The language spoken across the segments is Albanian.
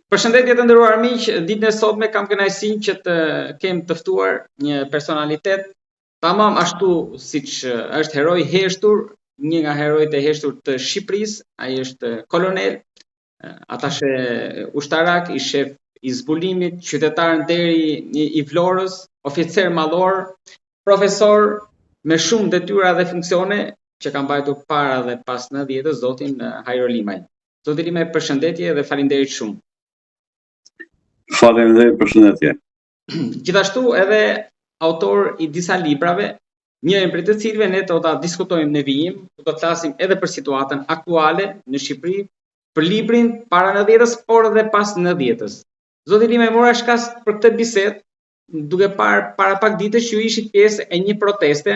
Përshëndetje të nderuar miq, ditën e sotme kam kënaqësinë që të kem të ftuar një personalitet tamam ashtu siç është heroi heshtur, një nga heroit e heshtur të Shqipërisë, ai është kolonel, atashe ushtarak, i shef i zbulimit, qytetar nderi i Vlorës, oficer mallor, profesor me shumë detyra dhe funksione që ka mbajtur para dhe pas 90-s, zotin Hajro Limaj. Zoti Limaj, përshëndetje dhe faleminderit shumë. Faleminderit, përshëndetje. Gjithashtu edhe autor i disa librave, njërin prej të cilëve ne do ta diskutojmë në vijim, do të flasim edhe për situatën aktuale në Shqipëri, për librin para 90-s, por edhe pas 90-s. Zoti Limaj, mora shkas për këtë bisedë, duke parë para pak ditësh që ju ishit pjesë e një proteste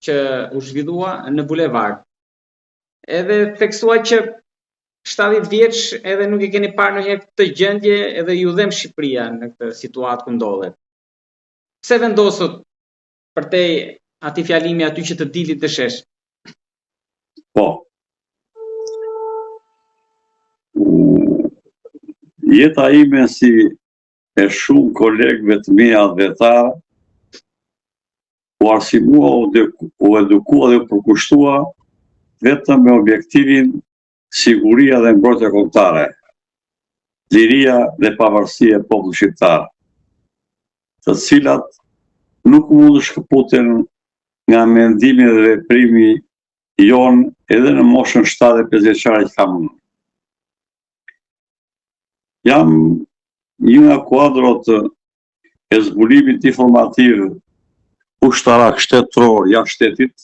që u zhvillua në bulevard. Edhe theksua që 70 vjeç edhe nuk e keni parë ndonjëherë këtë gjendje, edhe ju dhem Shqipëria në këtë situatë ku ndodhet. Pse vendosët për te ati fjalimi aty që të dilit të shesh? Po. Jeta ime si e shumë kolegëve të mia advetar u arsimua, u edukua dhe u përkushtua vetëm me objektivin siguria dhe mbrojtja kombëtare, liria dhe pavarësia e popullit shqiptar, të cilat nuk mund të shkëputen nga mendimi dhe veprimi jon edhe në moshën 75 vjeçare që kam unë. Jam një nga kuadrot e zbulimit informativ ushtarak shtetëror jashtë shtetit,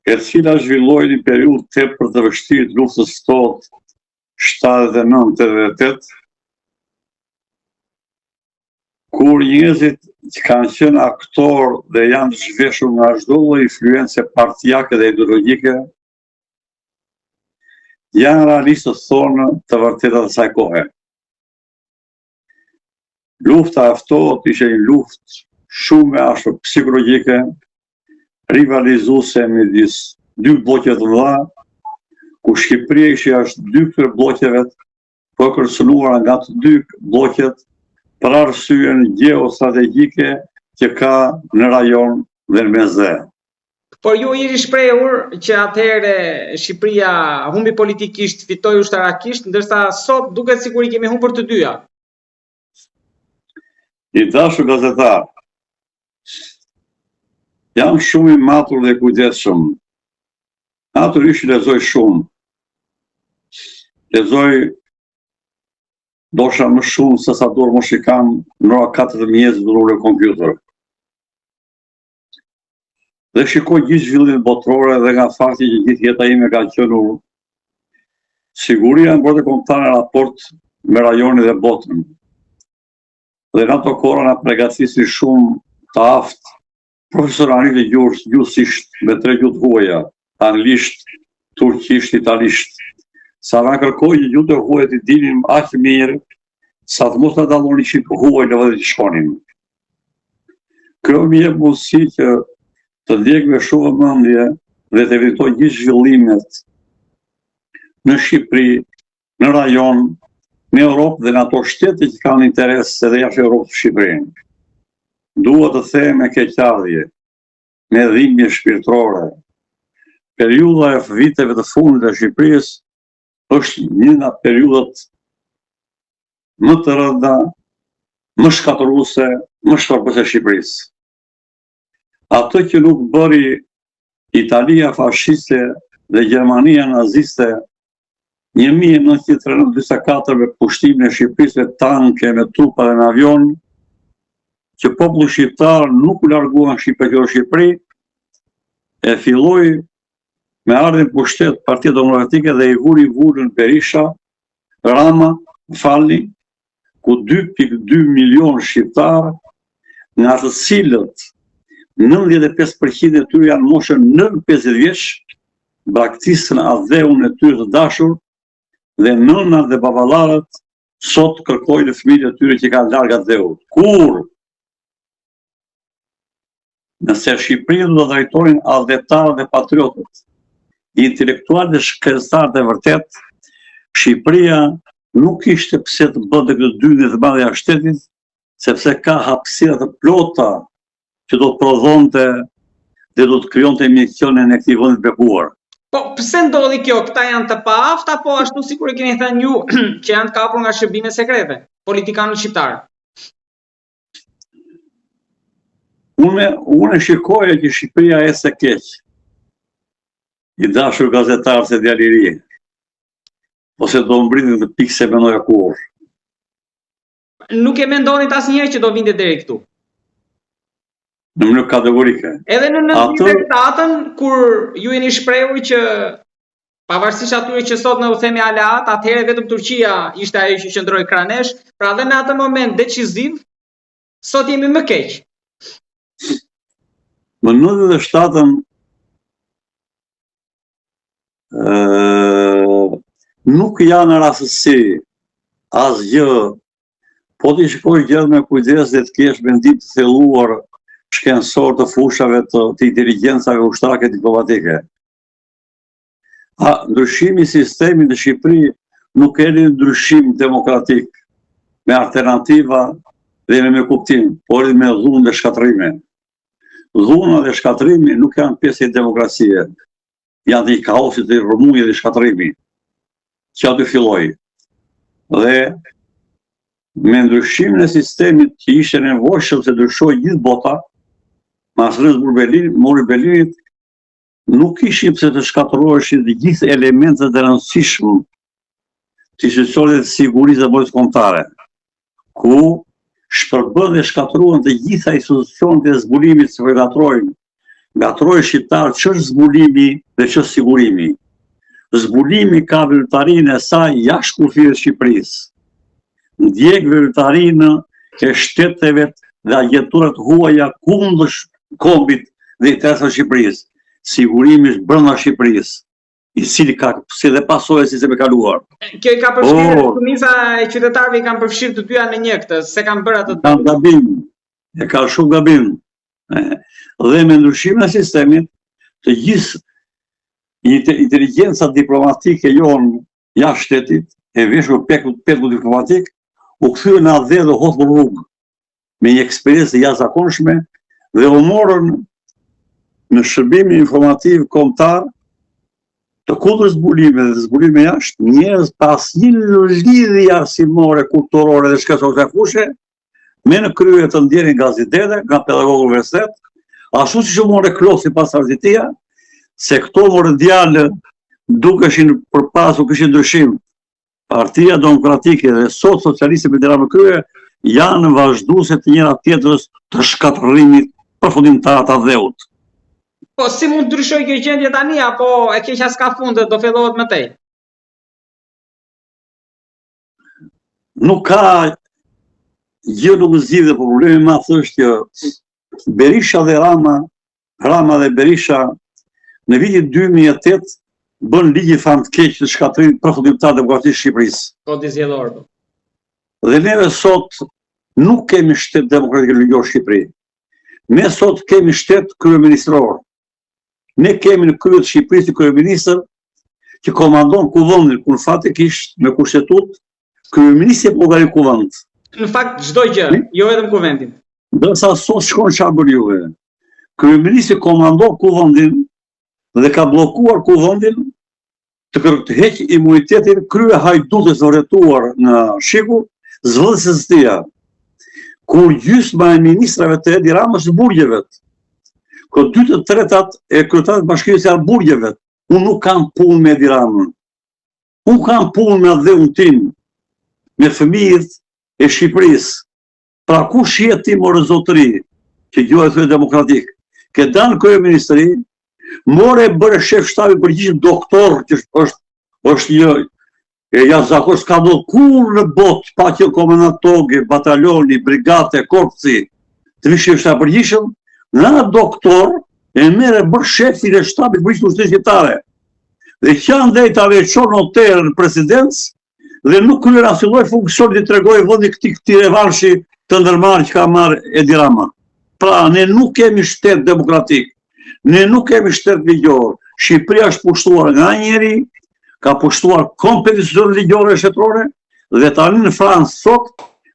e cila zhvilloi një periudhë tepër të vështirë të luftës ftohtë 79-88, kur njerëzit që kanë qenë aktorë dhe janë të zhveshur nga çdo lloj influencë partijake dhe ideologjike, janë realistët thonë të vërtetat e saj kohe. Lufta e ftohtë ishte një luftë shumë e ashpër psikologjike, rivalizuese midis dy bllokeve të mëdha, ku Shqipëria ishte jashtë dy këtyre bllokeve, por kërcënuara nga të dy bllokët për arsyen geostrategjike që ka në rajon dhe në mesdhe. Por ju jeni shprehur që atëherë Shqipëria humbi politikisht, fitoi ushtarakisht, ndërsa sot duket sikur I kemi humbur të dyja. I dashur gazetar, jam shumë I matur dhe kujdesshëm. Natyrisht lexoj shumë. Lexoj dosha më shumë se sa dorë mos I kam në ora 14 dhullore kompjuter. Dhe shikoj gjithë zhvillimet botërore dhe nga fakti që gjithë jeta ime ka qenë siguria e mbrojtjes kombëtare në raport me rajonin dhe botën. Dhe në ato kohë na përgatisi shumë të aftë profesionalisht dhe gjuhësisht me 3 gjuhë të huaja, anglisht, turqisht, italisht. Sa na kërkoi që gjuhët e huaja të dinin aq mirë, sa të mos na dallonin shqip huaj në vend të shkonin. Kjo më jep mundësi që të ndjek me shumë vëmendje dhe të evitoj gjithë zhvillimet në Shqipëri, në rajon, në Europë dhe në ato shtete që kanë interes edhe jashtë Europës Shqipërinë. Dua të them me keqardhje, me dhimbje shpirtërore. Periudha e viteve të fundit të Shqipërisë është një nga periudhat më të rënda, më shkatërruese, më shkatërruese Shqipërisë. Ato që nuk bëri Italia fashiste dhe Gjermania naziste 1943-44 me pushtimin e Shqipërisë me tanke, me trupa dhe me avion, që populli shqiptar nuk u largua nga Shqipëri, e filloi me ardhin pushtet Partia Demokratike dhe I vuri vurën Berisha, Rama, ku 2.2 milion shqiptar, nga të cilët 95% e tyre janë moshën nën 50 vjeç, braktisën adheun e tyre të dashur dhe nënat dhe baballarët sot kërkojnë fëmijët e tyre që kanë larg adheut. Kur nëse Shqipërinë do drejtojnë adhetarët dhe patriotët, intelektual dhe shkencëtar të vërtet, Shqipëria nuk ishte pse të bënte këtë dyndje të madhe jashtë shtetit, sepse ka hapësira të plota që do të prodhonte dhe do të krijonte emisionin e këtij vendi të bekuar. Po pse ndodhi kjo? Këta janë të paaftë apo ashtu sikur e keni thënë ju që janë të kapur nga shërbime sekrete, politikanët shqiptarë? Unë shikoja që Shqipëria ecë keq. I dashur gazetar se djali i ri. Ose do mbritin të pikë se mendoj kur. Nuk e mendonit asnjëherë që do vinte deri këtu. Në mënyrë kategorike. Edhe në 98-ën, kur ju jeni shprehur që pavarësisht atyre që sot në u themi aleat, atëherë vetëm Turqia ishte ajo që qëndroi kranesh, pra dhe në atë moment deciziv, sot jemi më keq. Më 97-ën nuk janë rastësi asgjë, po ti shikosh gjë me kujdes dhe të kesh mendim të thelluar shkencor të fushave të inteligjencave ushtarake diplomatike. Ndryshimi i sistemit në Shqipëri nuk erdhi ndryshim demokratik me alternativa dhe me kuptim, por me dhunë dhe shkatrime. Dhuna dhe shkatrimi nuk janë pjesë e demokracie, janë të i kaosit dhe i rëmujë dhe shkatrimi, që aty filloi. Dhe me ndryshimin e sistemit që ishte nevojshëm se ndryshoi gjithë bota, mas mori Berlinit, nuk ishin pse të shkatërroheshin të gjithë elementet e rëndësishëm të institucioneve të sigurisë dhe bojës kombëtare, ku shpërbën dhe shkatëruan të gjitha institucionet e zbulimit që ngatrojnë shqiptarë ç'është zbulimi dhe ç'është sigurimi. Zbulimi ka vëlltarinë e saj jashtë kufive të Shqipërisë. Ndjek vëlltarinë e shteteve dhe agjenturat huaja kundër kombit dhe interesave të Shqipërisë. Sigurimi është brenda Shqipërisë, i cili ka si dhe pasojë si se me kaluar. Kjo i ka përfshirë, shumica e qytetarëve i kanë përfshirë të dyja në një këtë, se kanë bërë atë. Kanë gabim, e ka shumë gabim. Dhe me ndryshimin e sistemit, të gjithë inteligjenca diplomatike jonë jashtë shtetit, e veshur peku diplomatik, u kthyen në adhe dhe hodhën rrugë, me një eksperiencë jashtëzakonshme dhe u morën në shërbimin informativ kombëtar të kundër zbulime dhe zbulime jashtë, njerëz pas një lidhje arsimore, kulturore dhe shkencore të fushë, me në krye të ndjerin gazetete, nga pedagogë universitet, ashtu si që more klosi pas arsitia, se këto more djalë dukeshin përpasur kishin ndryshim. Partia Demokratike dhe sot socialistët me dera më krye janë vazhduese të njëra tjetrës të shkatërrimit përfundimtar të dheut. Po si mund të ndryshojë kjo gjendje tani, apo e keqja s'ka fund dhe do fillohet më tej? Nuk ka gjë nuk zgjidhet, po problemi më është që Berisha dhe Rama dhe Berisha në vitin 2008 bën ligjin fam të keq të shkatërimit përfundimtar të demokracisë së Shqipërisë. Kodi zgjedhor. Dhe neve sot nuk kemi shtet demokratik ligjor në Shqipëri. Ne sot kemi shtet kryeministror. Ne kemi në krye të Shqipërisë kryeministër që komandon kuvendin, kur fatikisht me kushtetut kryeministri po llogarit kuvend. Në fakt çdo gjë, jo vetëm kuvendin. Ndërsa sot shkon çfarë bën juve. Kryeministri komandon kuvendin dhe ka bllokuar kuvendin të heq imunitetin krye hajdutës vërtetuar në Shiku, zëvendësës të tija. Kur gjysma e ministrave të Edi Ramës burgjeve, kur 2/3 e kryetarëve të bashkisë janë burgjeve, unë nuk kam punë me Edi Ramën. Unë kam punë me dheun tim, me fëmijët e Shqipërisë. Pra kush je ti more zotëri, që gjuhë e thye demokratik, ke dalë kryeministri, more bëre shef shtabi përgjithshëm doktor, që është një jashtëzakonisht ka ndodhur kur në botë, pa që komandantogë, batalioni, brigate, korpsi, të vishë shtabi përgjithshëm, nga doktor e merre bërë shefin e shtabit përgjithshëm të shqiptare. Dhe që ndejtave e çon noterë në presidencë dhe nuk kryen asnjë lloj funksioni të tregojë vendi këtij revanshi të ndërmarrë që ka marrë Edi Rama. Pra, ne nuk kemi shtet demokratik, ne nuk kemi shtet ligjor. Shqipëria është pushtuar nga njeri, ka pushtuar kompeticion ligjore shtetërore, dhe tani në Francë sot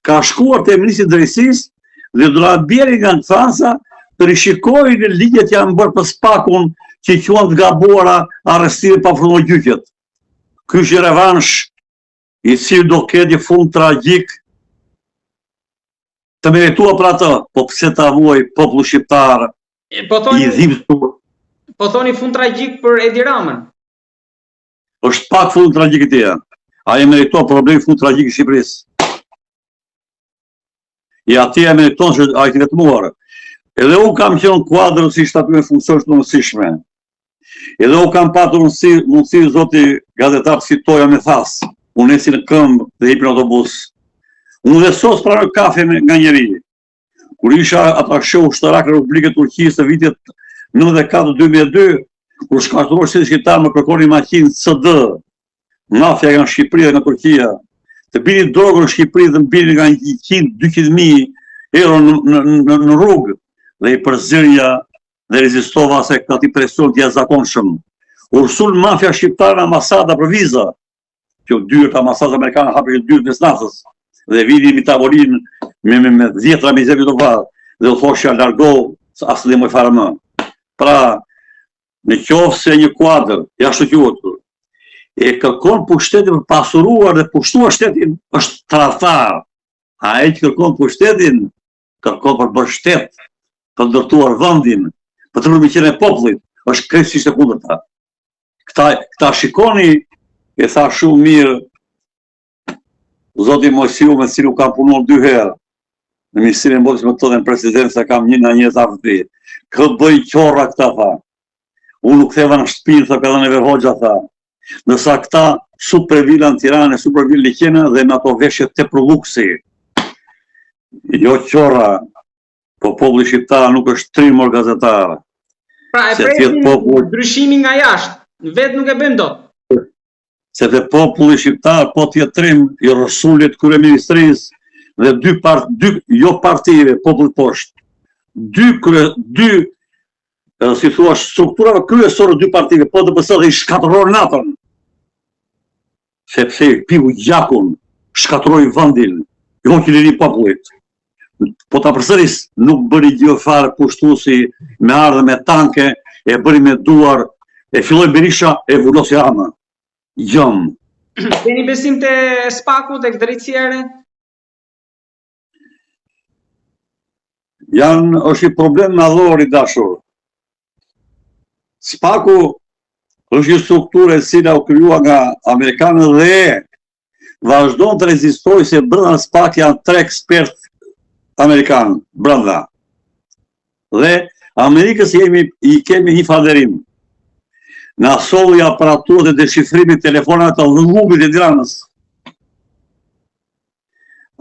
ka shkuar te ministri i drejtësisë dhe do na bjerë nga Franca të rishikojnë në ligjet janë bërë për SPAK-un që quhen të gabuara arrestime pa përfunduar gjyqjet. Ky është revansh i cili do ketë fund tragjik të merituar për atë, po pse ta vuaj populli shqiptar i dhimbtur. Po thoni fund tragjik për Edi Ramën. Është pak fund tragjik i tij. Ai meriton problemi fund tragjik i Shqipërisë. I atje meriton që ai të vetmuar. Edhe unë kam qenë kuadër si shtatuar me funksion të rëndësishme. Edhe unë kam patur mundësi zoti gazetar të fitoja me thas. Unë eci në këmbë dhe hipi në autobus. Unë dhe sos pranoj kafe nga njeri. Kur isha atashe ushtarak në Republikën e Turqisë të vitit 94-2002, kur shkatëror si shqiptar më kërkoni makinë CD, mafia nga Shqipëri dhe nga Turqia, të bini drogën në Shqipëri dhe bini nga 100-200.000 euro në rrugë, dhe i përzirja dhe rezistova se këti presion të jashtëzakonshëm. Ursul mafia shqiptare në ambasada për viza, që dyrt ambasadat amerikane hapin dyrt në natës, dhe vini mi tavolin me 10-20 vjet dhe u thoshja largo asë dhe më fare më. Pra, në qoftë se një kuadër jashtë quajtur e kërkon pushtetin për pasuruar dhe pushtuar shtetin, është tradhtar. Ai që kërkon pushtetin, kërkon për bërë shtet, për ndërtuar vendin, për të rrëmiqen e popullit, është krejtësisht e kundërta. Këta shikoni, e tha shumë mirë zoti Mojsiu, me cilin kam punuar 2 herë në Ministrinë e Mbështetjes së Tonë, në presidencë kam një nga një zafëri. Kë bëj qorra këta tha. Unë nuk theva në shtëpinë, tha ka dhënë Enver Hoxha tha. Nësa këta supervila në Tiranë, supervila në Liqena dhe në ato veshje tepër luksi. Jo qorra, po populli shqiptar nuk është trimor gazetar. Pra e presim ndryshimin nga jashtë, vetë nuk e bëjmë dot. Sepse populli shqiptar po t'jetë trim i rësullit kryeministrisë dhe jo partive, popull poshtë. Si thua, strukturave kryesore 2 partive, po të bësë dhe i shkatëror natën. Sepse pivu gjakun, shkatëroj vendin, jo që liri popullit. Po ta përsëris, nuk bëri gjë fare pushtuesi me ardhe me tanke, e bëri me duar, e filloi Berisha, e vullosi Rama. Jam. Keni besim te SPAK-u, tek drejtësia e re? Është i problem madhor i dashur. SPAK-u është një strukturë e cila u krijua nga amerikanët dhe vazhdon të rezistojë se brenda SPAK janë 3 ekspertë amerikanë brenda. Dhe Amerikës i kemi një falënderim. Na solli aparaturët e deshifrimit telefonat të dhëllumit e Tiranës.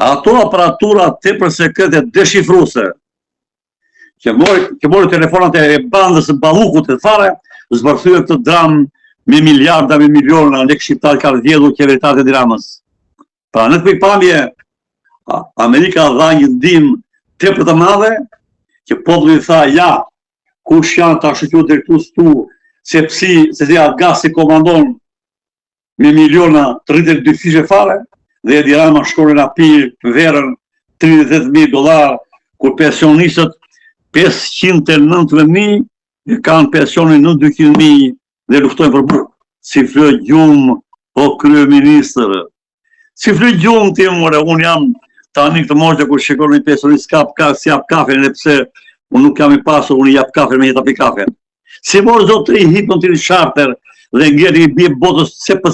Ato aparatura tepër sekrete deshifruese, që mori telefonat e bandës e ballukut e fare, zbërthyen këtë dram me miliarda, me miliona lekë shqiptar kanë vjedhur qeveritarët e Tiranës. Pra në të pikpamje, Amerika dha një ndihmë tepër të madhe, që populli tha, ja, kush janë ta shqyrtuar drejtues tu, sepse atë gaz i komandon me miliona 32 fishe fare, dhe Edi Rama shkoi në apir verën $38.000, kur pensionistët 590.000 e kanë pensionin në 200.000 dhe luftojnë për burg. Si flë gjumë, o kryeministër. Si flë gjumë ti more, unë jam tani këtë moshë kur shikon një pensionist si jap kafe, edhe pse unë nuk jam i pasur, unë jap kafe me jeta pi kafe. Si morë zotëri hipën të një charter dhe ngjerë i bje botës cep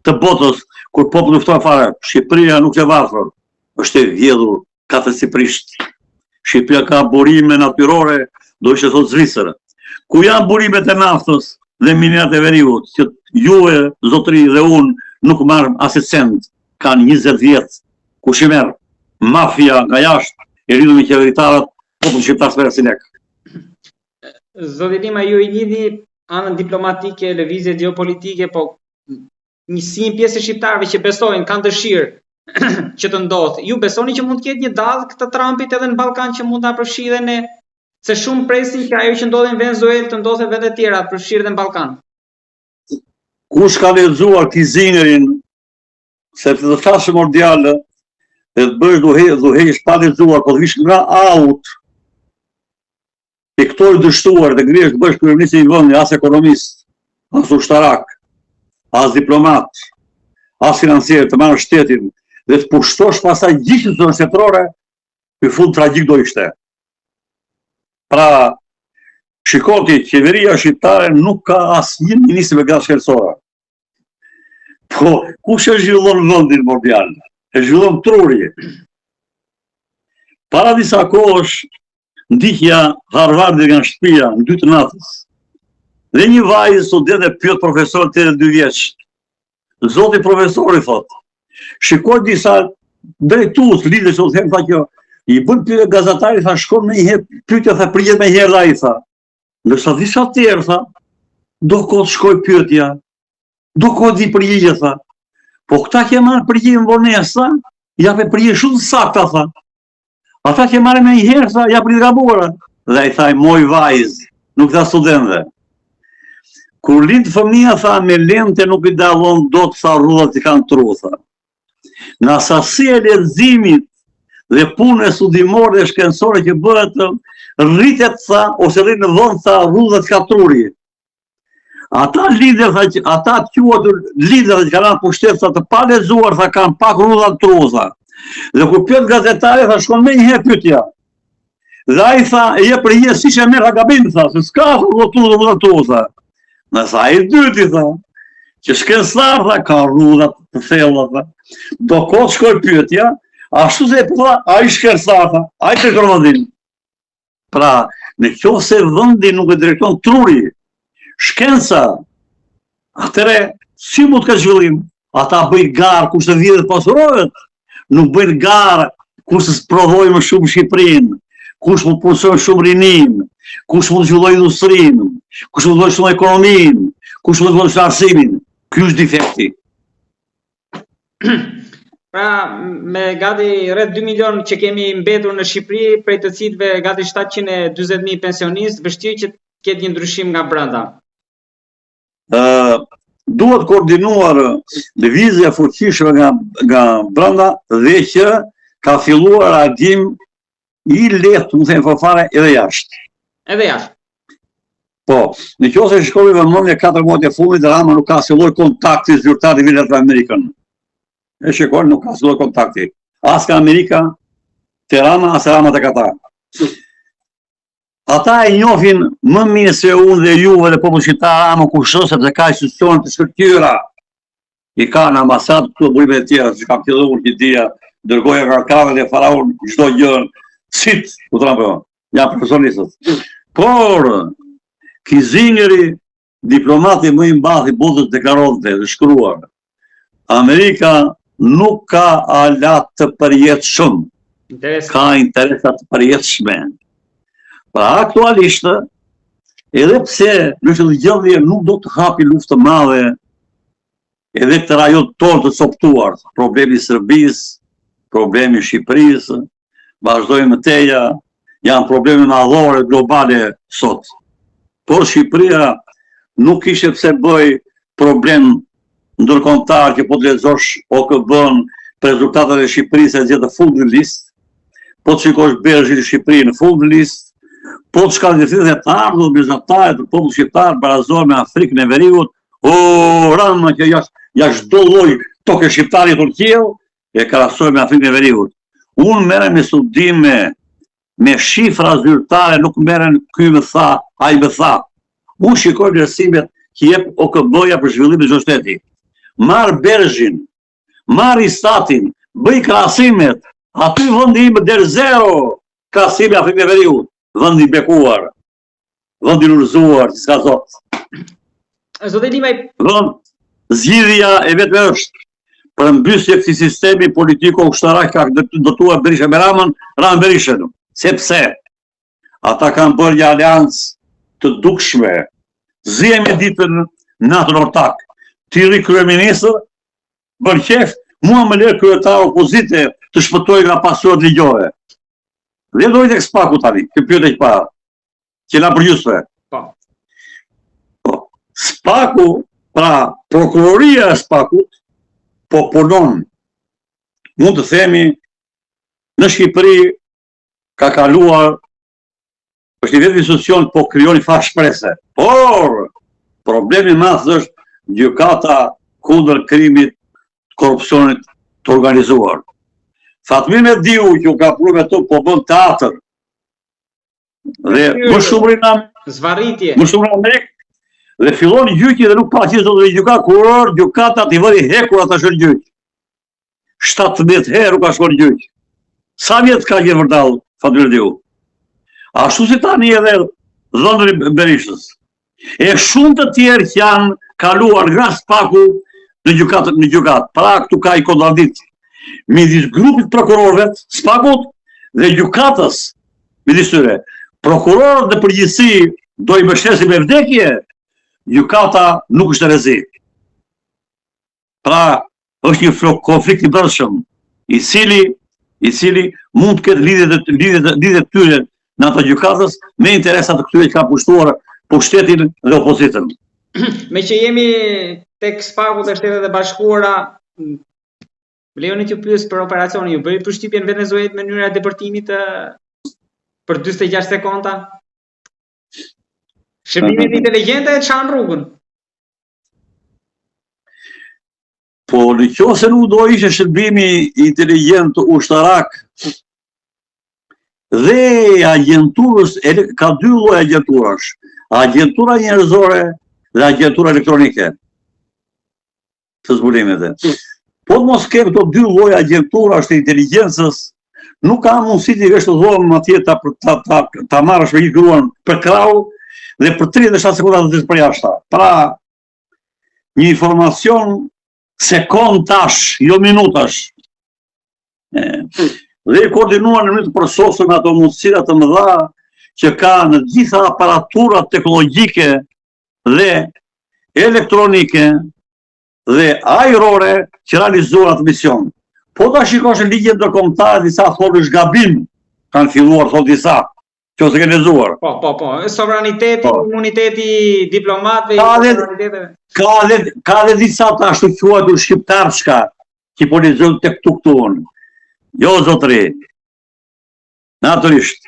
të botës, kur populli lufton fare. Shqipëria nuk e varfër, është e vjedhur katësipërisht. Shqipëria ka burime natyrore, do ishte thot Zvicër. Ku janë burimet e naftës dhe minerat e veriut, që juve, zotëri dhe unë, nuk marrëm as e cent, kanë 20 vjetë, ku shimerë, mafia nga jashtë, e rridu me qeveritarët, popull shqiptar s'mere si lek. Zoti Lima, ju i lidhi anën diplomatike, lëvizje geopolitike, po një pjesë e shqiptarëve që besojnë, kanë dëshirë që të ndodhë. Ju besoni që mund të ketë një dallë këtë Trumpit edhe në Ballkan që mund ta përfshijë edhe ne Se shumë presin që ajo që ndodhi në Venezuelë të ndodhe vende tjera, përfshirë dhe në Ballkan. Kush ka lexuar Kisingerin, sepse të flasë mondiale, dhe të bësh duhesh pa lexuar, po të vish nga aut, piktor dështuar dhe ngrihesh të bësh kryeminist i vendit, as ekonomist, as ushtarak, as diplomat, as financier, të marrë shtetin dhe të pushtosh pastaj gjithë zonën shtetërore, ky fund tragjik do ishte. Pra, shikoti, qeveria shqiptare nuk ka asnjë ministër me gradë shkencore. Po, kush e zhvillon vendin mondial? E zhvillon truri. Para disa kohësh, ndihja Harvardit nga shtëpia në 2 të natës. Dhe një vajzë studente pyet profesorin 82 vjeç. Zoti profesori thot, shikoj disa drejtues lidhës që them tha që i bën pyetje gazetari, tha shkon në një herë pyetja, tha pritet më herë ai tha. Ndërsa disa të tjerë tha, do kohë shkoj pyetja, do kohë di përgjigje tha. Po këta që marrë përgjigje në vonesa, jape përgjigje shumë sakta tha. Ata që marrë me një herë tha, ja përgjigje gabuara. Dhe ai tha, moj vajzë, nuk tha studentëve. Kur lind fëmia tha, me lente nuk i dallon dot sa rrudhat i kanë tru tha. Në asasi e leximit dhe punën studimore dhe shkencore që bëhet, rritet tha, ose rrit në vend tha rrudhat ka truri. Ata lider tha që ata quhet lider që kanë pushtet sa të pa lexuar tha kanë pak rrudha truza. Dhe kur pyet gazetari tha shkon më një herë pyetja. Dhe ai tha e jep përgjigje siç e merr gabim tha, se s'ka rrudha truza. Në sa i dyti tha, që shkencëtar tha ka rrudha të thella tha. Do kohë shkoj pyetja, ashtu se tha ai shkencëtar tha, ai të vendin. Pra, në qoftë se vendi nuk e drejton truri, shkenca, atëre, si mund të ka zhvillim? Ata bëjnë garë kush të vjedhë të pasurohet, nuk bëjnë garë kush të sprovojnë më shumë Shqipërinë, kush mund të punësojnë shumë rinin, kush mund të zhvillojnë industrinë, kush mund të zhvillojnë shumë ekonominë, kush mund të zhvillojnë shumë arsimin. Ky është defekti. Pra, me gati rreth 2 milion që kemi mbetur në Shqipëri, prej të cilëve gati 740.000 pensionistë, vështirë që ketë një ndryshim nga brenda. Duhet koordinuar lëvizja fuqishme nga brenda dhe që ka filluar reagim i lehtë, më thënë fare, edhe jashtë. Edhe jashtë. Po, në qoftë se shkollë vëmendje 4 muajt e fundit, Rama nuk ka asnjë lloj kontakti zyrtar i Veriut Amerikan. E shikoj, nuk ka asnjë lloj kontakti. As ka Amerika, Tirana, as Rama tek ata. Ata e njohin më mirë se unë dhe juve dhe populli shqiptar Rama kushton, sepse ka institucione të shkëlqyera. I kanë ambasadë këtu burime të tjera, që kam filluar që dia, dërgoja nga kave dhe faraon çdo gjë, sit, u trapo. Ja profesionistët. Por Kizingeri, diplomati më i mbathi botës deklaronte dhe shkruar, Amerika nuk ka alat të përjetshëm, ka interesat të përjetshme. Pra aktualisht, edhe pse në gjendje nuk do të hapi luftë të madhe, edhe këtë rajon tonë të coptuar, problemi i Serbisë, problemi i Shqipërisë, vazhdojmë të teja, janë probleme madhore globale sot. Por Shqipëria nuk ishte pse bëj problem ndërkombëtar që po të lexosh OKB-n për rezultatet e Shqipërisë e gjetë fund në listë, po të shikosh Bergji në Shqipëri në fund në listë, po të shkallëzit e të ardhur bizantarët të popull shqiptar barazohen me Afrikën e Veriut, Rama që jashtë çdo lloj tokë shqiptare Turqiu e krahasoj me Afrikën e Veriut. Unë merrem me studime me shifra zyrtare, nuk merren ky më tha, ai më tha. Unë shikoj vlerësimet që jep OKB-ja për zhvillimin e çdo shteti. Marr Bergjin, marr Statin, bëj krahasimet, aty vendi im der zero, krahasimi Afrikën e Veriut, vendi i bekuar, vendi i ulëzuar, si s'ka zot. Zotë Limaj, zgjidhja e vetme është për mbysje këtij sistemi politiko-ushtarak ka dotuar Berisha me Ramën, Rama Berishën. Sepse ata kanë bërë një aleancë të dukshme, zihemi ditën natën ortak. Ti rri kryeministër, bën qef, mua më lër kryetar opozite të shpëtoj nga pasurat ligjore. Dhe dojtë e këspaku tani, që pyet e që para. që na përgjysme. Po. Spaku, pra prokuroria e Spakut, po punon, mund të themi, në Shqipëri ka kaluar, është një vetë institucion, po krijon fat shprese. Por, problemi madh është gjykata kundër krimit, korrupsionit të organizuar. Fatmir Mediu, që ka pru me to, po bën teatr. Dhe më shumë në Amerikë, dhe fillon gjyqi dhe nuk pa që zotë dhe gjyka, kur gjykata t'i vëri hekur ata shën gjyq. 17 herë ka shkon gjyq. Sa vjetë ka gjithë vërdal, Fatmir Mediu? Ashtu si tani edhe dhëndëri Berishës. E shumë të tjerë që janë kaluar nga Spaku në gjykat. Pra këtu ka i kontradiktë midis grupit prokurorëve, Spakut dhe gjykatës midis tyre. Prokurorët në përgjithësi do i mbështesin me vdekje, gjykata nuk është rrezik. Pra është një konflikt i brendshëm, i cili mund të ketë lidhje të tyre në ato gjykatës me interesat të këtyre që ka pushtuar pushtetin dhe opozitën. Me që jemi tek Spaku dhe Shtetet e Bashkuara, lejoni t'ju pyes për operacionin, ju bëri përshtypje në Venezuelë me mënyra e depërtimit për 46 sekonda? Shërbimet inteligjente e çan rrugën. Po në qoftë se nuk do ishte shërbimi inteligjent ushtarak dhe agjenturës, ka dy lloje agjenturash, agjentura njerëzore dhe agjentura elektronike të zbulimit. Po të mos kemë këto dy lloje agenturash të inteligjencës, nuk ka mundësi të veshëzohem atje ta marrësh me një gruan për krau dhe për 37 sekonda të për jashta. Pra, një informacion sekondash, jo minutash. Dhe i koordinuar në mënyrë të përsosur me ato mundësira të mëdha që ka në gjitha aparaturat teknologjike dhe elektronike dhe ajrore që realizuar atë mision. Po ta shikosh në ligjet ndërkombëtare, disa thonë është gabim, kanë filluar thonë disa, që ose kanë lezuar. Po, sovraniteti, imuniteti diplomatëve, ka dhe disa të ashtu quajtur shqiptarshka që po lexojnë tek këtu. Jo zotëri. Natyrisht,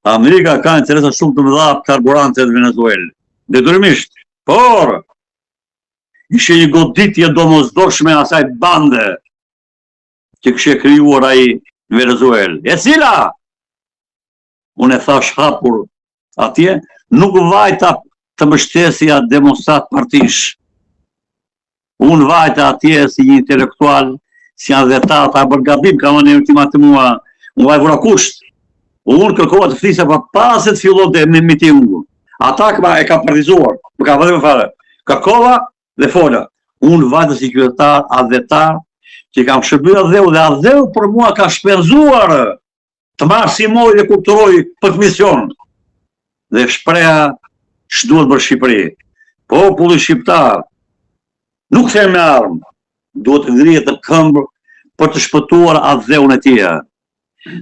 Amerika ka interesa shumë të mëdha për karburantet në Venezuelë. Detyrimisht, por ishte një goditje domosdoshme asaj bande që kishte krijuar ai në Venezuelë. E cila, unë e thash hapur atje, nuk vajta të mbështesja demonstrat partish. Unë vajta atje si një intelektual, si janë dhe ta bërë gabim, ka më një ultimatë mua, unë vaj vura kusht. Unë kërkova të flisja pa paset fillon dhe me mitingu. Ata e ka partizuar, më ka vëdhe më fare. Kërkova dhe fola. Unë vajta si kryetar, adhetar, që kam shërbyer adheu dhe adheu për mua ka shpenzuar të marrë si moj dhe kulturoj për të mision. Dhe shpreha që duhet bërë Shqipëri. Populli shqiptar nuk them me armë, duhet të ngrihet të këmbë për të shpëtuar adheun e tij.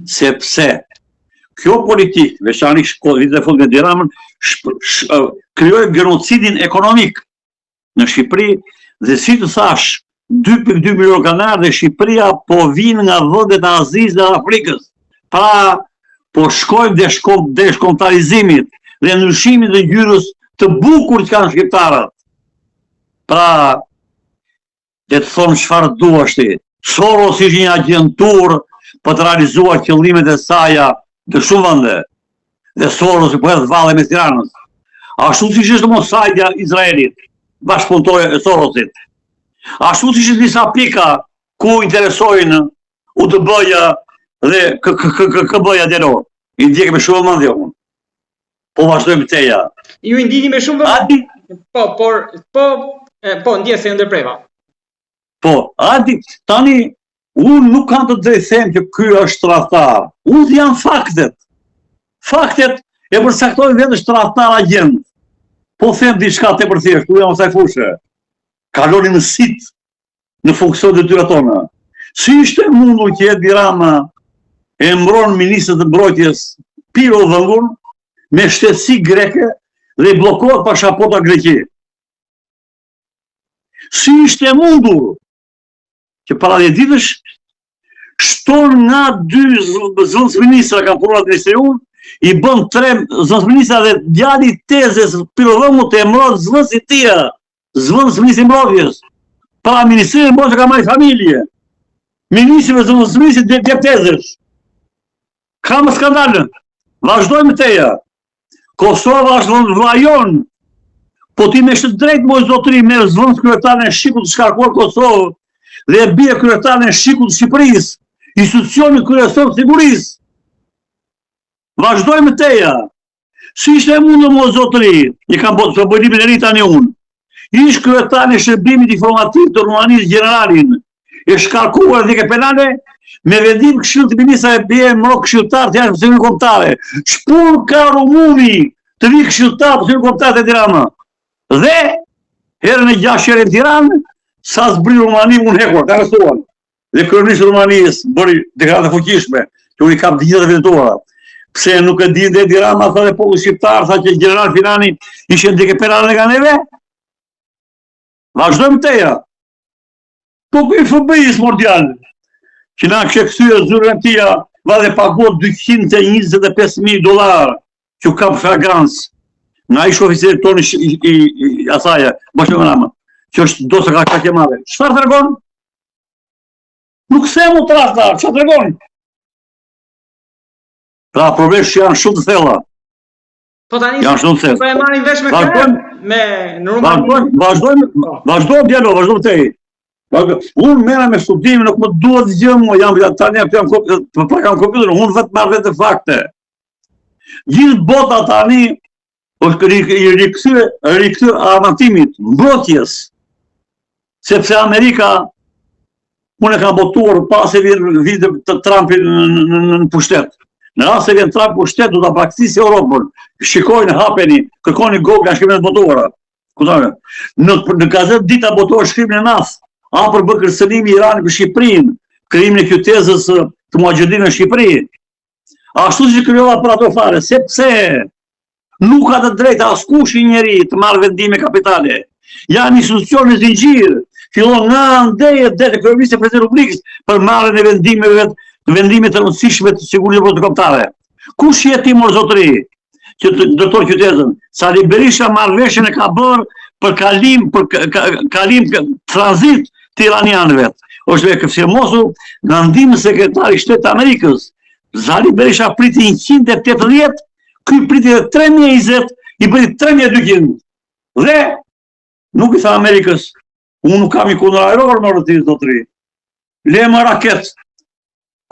Sepse kjo politikë, veçanërisht vitet e fundit me Tiranën, krijoi genocidin ekonomik në Shqipëri dhe si të thash, 2.2 milion kanar dhe Shqipëria po vinë nga vendet e Azisë dhe Afrikës. Pra, po shkojmë dhe shkontalizimit dhe ndryshimit dhe ngjyrës të bukur që kanë shqiptarët. Pra, dhe të thonë çfarë duash ti. Soros ishte një agjentur për të realizuar qëllimet e saja të shumë vende. Dhe Soros i po hedh valle me Tiranës. Ashtu siç ishte Mossadja Izraelit, bashkëpunëtore e Sorosit. Ashtu siç ishte disa pika ku interesojnë UDB-ja dhe KB-ja dero. I ndjek me shumë mendje unë. Po vazhdojmë teja. Ju i ndjeni me shumë vëmendje. Po, ndjes se ndërpreva. Po, tani, unë nuk kam të drejtë them që ky është tradhtar. Unë janë faktet. Faktet e përcaktojnë vetë tradhtar agjent. Po them diçka tepër thjesht, ku jam asaj fushë. Kaloni në sit në funksion të tyre tona. Si ishte mundur që Edi Rama e mbron ministrët e mbrojtjes Piro Vëngur me shtetësi greke dhe i bllokohet pasaporta Greqi. Si ishte mundur që para 10 ditësh shton nga 2 zëvendësministra ka punuar në ministeriun, i bën 3 zëvendësministra dhe djali i tezës Pillodhomu të emërohet zëvendës i tij, zëvendës ministri i mbrojtjes. Para ministri i mbrojtjes ka marrë familje. Ministri dhe zëvendësministri dhe tezës. Ka më skandalën. Vazhdojmë teja. Kosova është vlajon. Po ti me shtë drejt moj zotëri me zëvendës kryetarin e Shqiput të shkarkuar Kosovë dhe e bie kryetarin e Shqiput të Shqipërisë, institucioni kryesor të sigurisë. Vazhdojmë teja. Si ishte e mundur moj zotëri, i kam bërë të bëjlimin e ri tani unë. Ish kryetarin e shërbimit informativ të Rumanisë generalin, e shkarkuar dhe ke penale, me vendim këshill të ministra e bie më këshilltar të jashtëpunësimit kombëtare. Çpur ka rumuni të vi këshilltar të kombëtar të Tiranës. Dhe herën e 6 herë në Tiranë, sa zbri Rumani unë hekur, ka arrestuar. Dhe kryeministri i Rumanisë bëri deklaratë fuqishme, që unë i kam të gjitha të vetuara. Pse nuk e din dhe Tirana, tha dhe populli shqiptar, tha që general Filani ishte ndike penale nga neve? Vazhdojmë teja. Po kuj FBI-s mordial, që na kështë këthyre zyrën tia, va dhe paguat $225,000, që u kam fragancë. Nga ishë oficerit tonë i asaja, bashkë në nama, që është do se ka qake madhe. Qëfar të regon? Nuk se mu të rasta, që të regon? Pra problemet që janë shumë të thella. Po tani, janë shumë të thella. Po e marrin vesh me kërë, me në Rumani. Vazhdojmë dialog, vazhdojmë te i. Unë mena me studimin, nuk më duhet gjë mu, tani kam kompjuter, unë vetë marrë vetë fakte. Gjithë bota tani, është rikëthyr armatimit, mbrojtjes, sepse Amerika, unë e kam botuar pas e vjen të Trumpin në pushtet. Në rast se vjen Trump në pushtet, do të praktisi Europën, shikojnë, hapeni, kërkoni Google nga shkrimin e botuara. Në gazet dita botuar shkrimin e nas, për bë kërcënimi i Iranit për Shqipërinë, krijimin e qytetës të Muxhedinit në Shqipëri. Ashtu si krijova për ato fare, sepse nuk ka të drejtë askush i njeri të marrë vendime kapitale. Janë institucione zinxhir, fillon nga ndejet dhe kryeministri i Republikës për marrjen e vendime të rëndësishme të sigurisë kombëtare. Kush je ti mor zotëri që të ndërtoj qytetin? Sali Berisha marrëveshjen e ka bërë për kalim tranzit të iranianëve. Është vetë firmosu nga ndihmë sekretari i Shtetit të Amerikës. Sali Berisha priti 180, ky priti 3020, i bëri 3200. Dhe nuk i tha Amerikës, unë nuk kam i kundër aeror më rëti zotëri. Le më raket,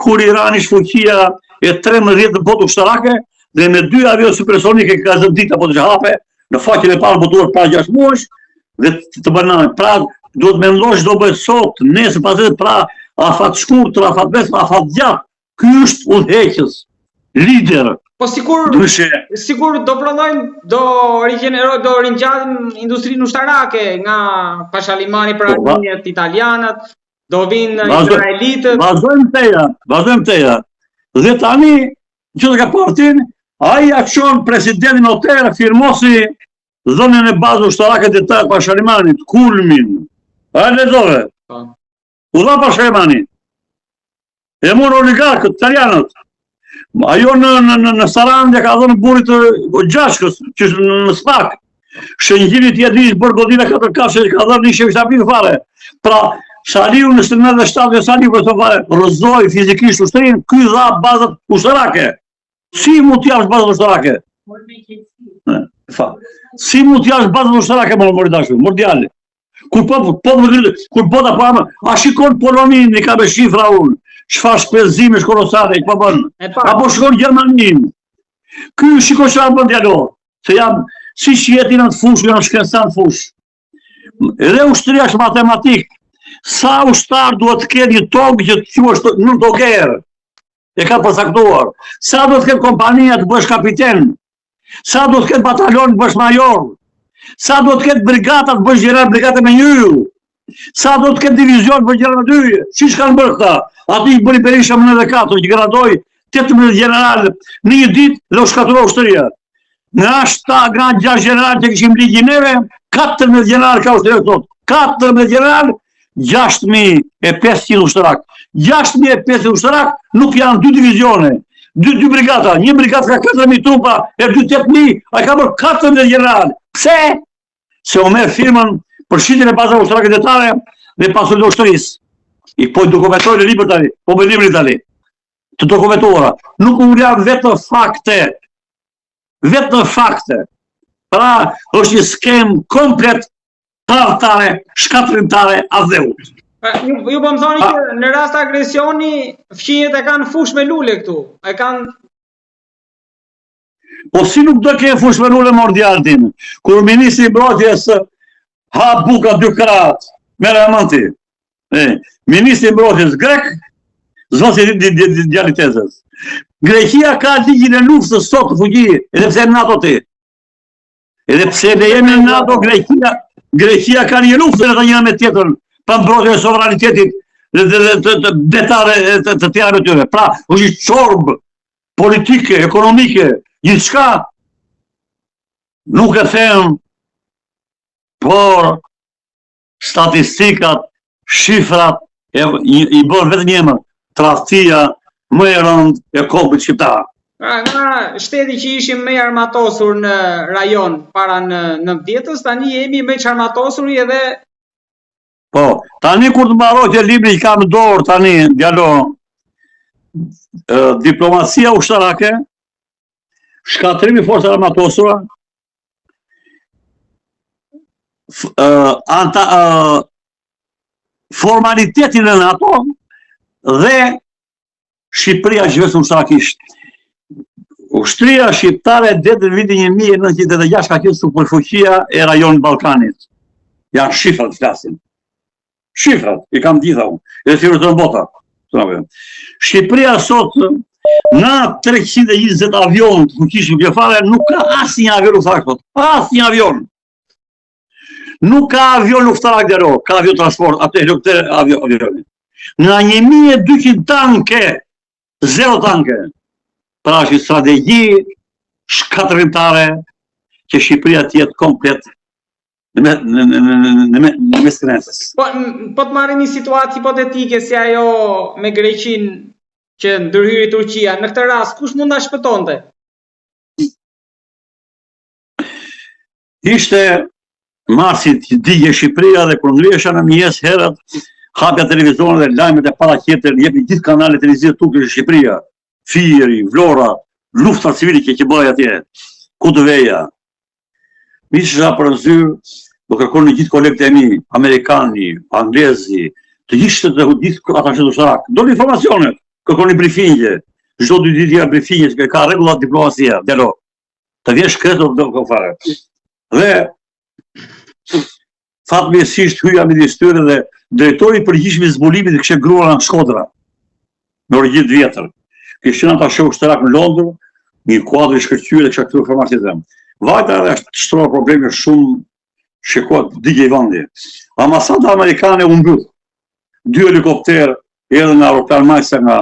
kur Irani shfuqia e 13 në botë ushtarake, dhe me 2 avion supersonike ka zëndita po të hape, në faqen e parë botuar para 6 muajsh, dhe të banane. Pra, duhet me ndosh do bëhet sot, nesër paset, pra, afat shkurt, afat besë, afat gjatë. Ky është udhëheqës, lider. Po sikur do prodhojnë, do ringjallim industrinë ushtarake nga Pashalimani për arminjet italianët, do vinë izraelitët. Vazhdojmë teja. Dhe tani, që të ka partin, ai aksion presidentin Oter firmosi zonën e bazë ushtarake të Pashalimanit, kulmin. A e lezove? U dha Pashalimani. E mor oligarkët, italianët. Ajo në Sarandë ka dhënë burit Gjashkës, që në Spak. Shëngjimit i Adrish bërë godina 4 kafshë, ka dhënë një shefishtapin fare. Pra, Shaliu në 97 Shaliu për të fare, rëzoj fizikisht ushtërin, ky dha bazët ushtarake. Si mu t'jash bazët ushtarake? Si mu t'jash bazët ushtarake, mordiali? Kur bota po amë, a shikon Polonin, i ka me shifra unë. Çfarë shpenzime kolosale që po bën. Apo shkon Gjermanin. Ky shikoj çfarë bën dialog. Se jam si jeti në fushë, janë shkencëtar fushë. Edhe ushtria është matematik. Sa ushtar duhet të ketë një tokë që të quhesh në doger. E ka përcaktuar. Sa duhet të ketë kompania të bësh kapiten. Sa duhet të ketë batalon të bësh major. Sa duhet të ketë brigata të bësh general brigate me një. Sa do të ketë divizion për gjera me 2, që kanë bërë këta? Ati i bëri Berisha më 4, që gradoj 18 general në një ditë dhe u shkaturua ushtëria. nga 6 general që kishim ligji neve, 14 general ka ushtrirë sot. 14 general, 6.500 ushtarak. 6.500 ushtarak nuk janë 2 divizione, 2 brigata. Një brigat ka 4.000 trupa, e 8.000, a ka bërë 14 general. Pse? Se u merë firmën për shitjen e pasave ushtarake detare dhe pasurit ushtërisë. I po dokumentojnë në libër tani, po me librin tani. Të dokumentuara. Nuk u janë vetë fakte. Vetë fakte. Pra, është një skem komplet tradhtare, shkatrimtare, adheut. Ju po më thoni që në rast agresioni, fqijet e kanë fush me lule këtu. E kanë... Po si nuk do ke fush me lule mordialtin, kur ministri mbrojtjes ha buka 2 kratë, me ramanti. Ministri mbrojtjes grek, zvosi dialitezës. Greqia ka ligjin e luftës sot të fuqi, edhe pse në NATO ti. Edhe pse ne jemi në NATO, Greqia ka një luftë edhe njëra me tjetër, pa mbrojtje e sovranitetit dhe detare të tjera me tyre. Pra, është një çorbë politike, ekonomike, gjithçka nuk e them, por statistikat, shifrat i bën vetëm një emër, tradhtia më e rëndë e kombit shqiptar. Nga shteti që ishim më armatosur në rajon para në 90-s, tani jemi më armatosur edhe... Po, tani kur të mbaroj që libri i kam në dorë tani, djalo, diplomacia ushtarake, shkatrimi forcat armatosura, formalitetin e NATO dhe Shqipëria që vetëm ushtarakisht. Ushtria shqiptare deri në vitin 1986 ka qenë superfuqia e rajonit Ballkanit. Janë shifrat flasin. Shifrat, i kam gjitha unë. Edhe si rëtën bota. Shqipëria sot na 320 avion të fuqishëm kefare nuk ka asnjë avion luftarak. Asnjë avion. Nuk ka avion luftarak dero, ka avion transport, atë helikopter avion. Nga 1200 tanke, 0 tanke. Pra është strategji shkatrimtare që Shqipëria tjetë komplet në mes krenesës. Po të marrim një situatë hipotetike si ajo me Greqin që ndërhyri Turqia, në këtë rast kush mund ta shpëtonte? Ishte marsit digje Shqipëria dhe kur ngriesha në mëngjes herët hapja televizorin dhe lajmet e paraqitën, jepni gjithë kanalet televizive turke në Shqipëria. Fieri, Vlora, lufta civile që bëj atje, ku të veja. Mi isha për zyrë, do kërkon në gjithë kolegët e mi, amerikani, anglezi, të gjithë ata që ushtarak. Do në informacionet, kërkon një brifingje, çdo 2 ditë brifingje, që ka rregullat diplomacia, djalo. Të vjesh kretor do fare. Dhe fatmirësisht hyja ministrë dhe drejtori i përgjithshëm i zbulimit kishte gruan në Shkodra. Në origjinë vjetër. Kishin ata shoh ushtarak në Londër, një kuadër i shkëlqyer dhe kështu këto informacione them. Vajta është shtror probleme shumë shikohet digje i vendi. Ambasada amerikane u mbyll. 2 helikopter edhe në aeroplan Majsa nga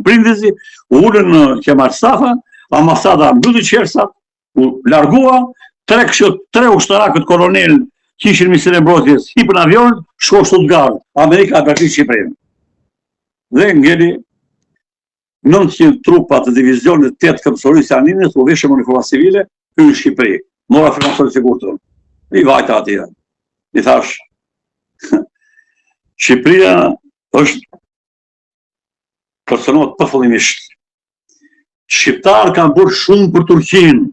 Brindisi, ulën në Kemal Stafa, ambasada mbylli qersat, u largua, 3 ushtarakët kolonel që ishin Ministri i Mbrojtjes, hipën avion, shkoi në Stuttgart, Amerika e bërti Shqipërinë. Dhe ngeli 900 trupa të divizionit 8 këmbësorisë Janinës u veshën në uniforma civile në Shqipëri. Mora frenatori sigurtën. I vajta atje. I thash, Shqipëria është personat përfillimisht. Shqiptarë kanë bërë shumë për Turqinë.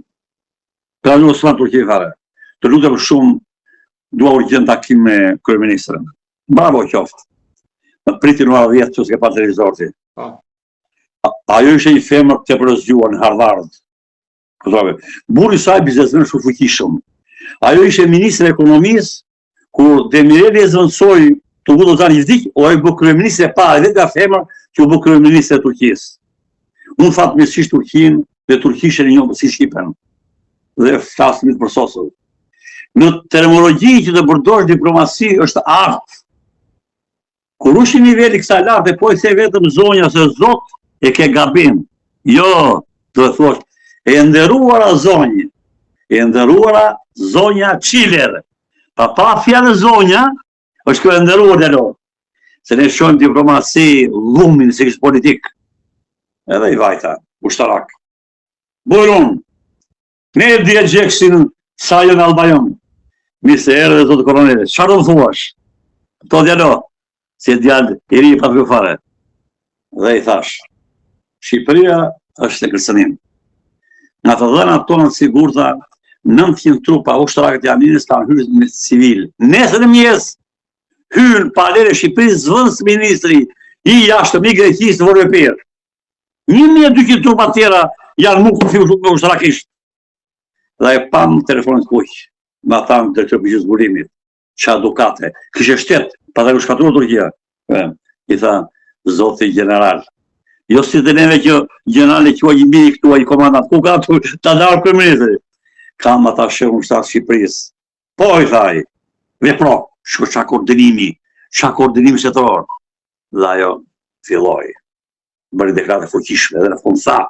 Ka një osman Turqi fare. Të lutem shumë, dua urgjent takim me kryeministrin. Bravo qoftë. Në pritin në vjetë që s'ke pa televizorti. Ajo ishte një femër të përëzgjuar në Harvard. Burri saj biznesmen shumë fuqishëm. Ajo ishte ministre e ekonomisë, kur Demireli e zvendësoi të vu Lozani vdik, o ai bë kryeministre e parë vetë nga femër që u bë kryeministre e Turqisë. Unë fatmirësisht Turqinë dhe turqishën e njohur si Shqipen. Dhe flasim për sosën. Në terminologji që të përdorësh diplomasi është art. Kur ushi niveli kësaj larte, po e the vetëm zonja se Zot e ke gabim. Jo, do të thosh, e nderuara zonjë, e ndëruara zonja Qiler. Pa fjallë zonja, është kjo e ndëruar dhe lo. Se ne shojmë diplomasi, lumin, se kështë politik. Edhe i vajta, ushtarak. Bujron, ne e dhja gjeksin sa jënë Albajon. Mise erë dhe zotë koronele, qa do më thuash? To djalo, si e djallë i ri pa të fare. Dhe i thash, Shqipëria është e kërcënim. Nga të dhëna tonë sigurta, 900 trupa ushtarakët e Aminës kanë hyrë me civil. Nesër e mjes, hyrë palere Shqipërisë zvëns ministri i jashtë mi Greqisë të Vorëpirë. 1200 trupa tjera janë mu konfiguruar me ushtarakisht. Dhe e pam telefonit kuq, ma thamë dhe të përgjithë zbulimit, qa dukate, kështë shtetë, pa të shkatruar Turqia. I tha, zoti general, jo si të neve që general e që i mbi këtu a i komandant, ku ka të darë kërëmëritëri? Kam ata shërë shtatë Shqipërisë. Po, i thaj, vepro, shko qa koordinimi shtetëror. Dhe ajo, filloj, bëri deklaratë fuqishme, dhe në fund sa,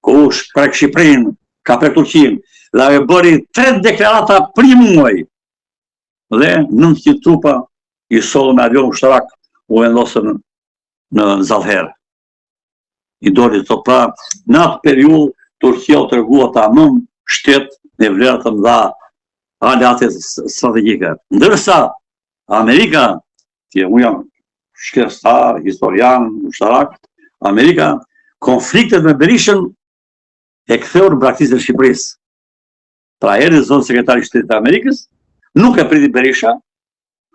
kush prek Shqipërinë, ka prek Turqinë, dhe ajo bëri 3 deklarata muaj. Dhe 900 trupa i solë me avion ushtarak u vendosën në Zallher. I doli të pra, në atë periudhë Turqia u tërgua ta mëm shtetë në vlerë të mëdha aleate strategjike. Ndërsa Amerika, që unë jam shkencëtar, historian, ushtarak, Amerika, konfliktet me Berishën e ktheu në braktisë e Shqipërisë. Pra erdhi zonë sekretari i Shtetit të Amerikës, nuk e priti Berisha,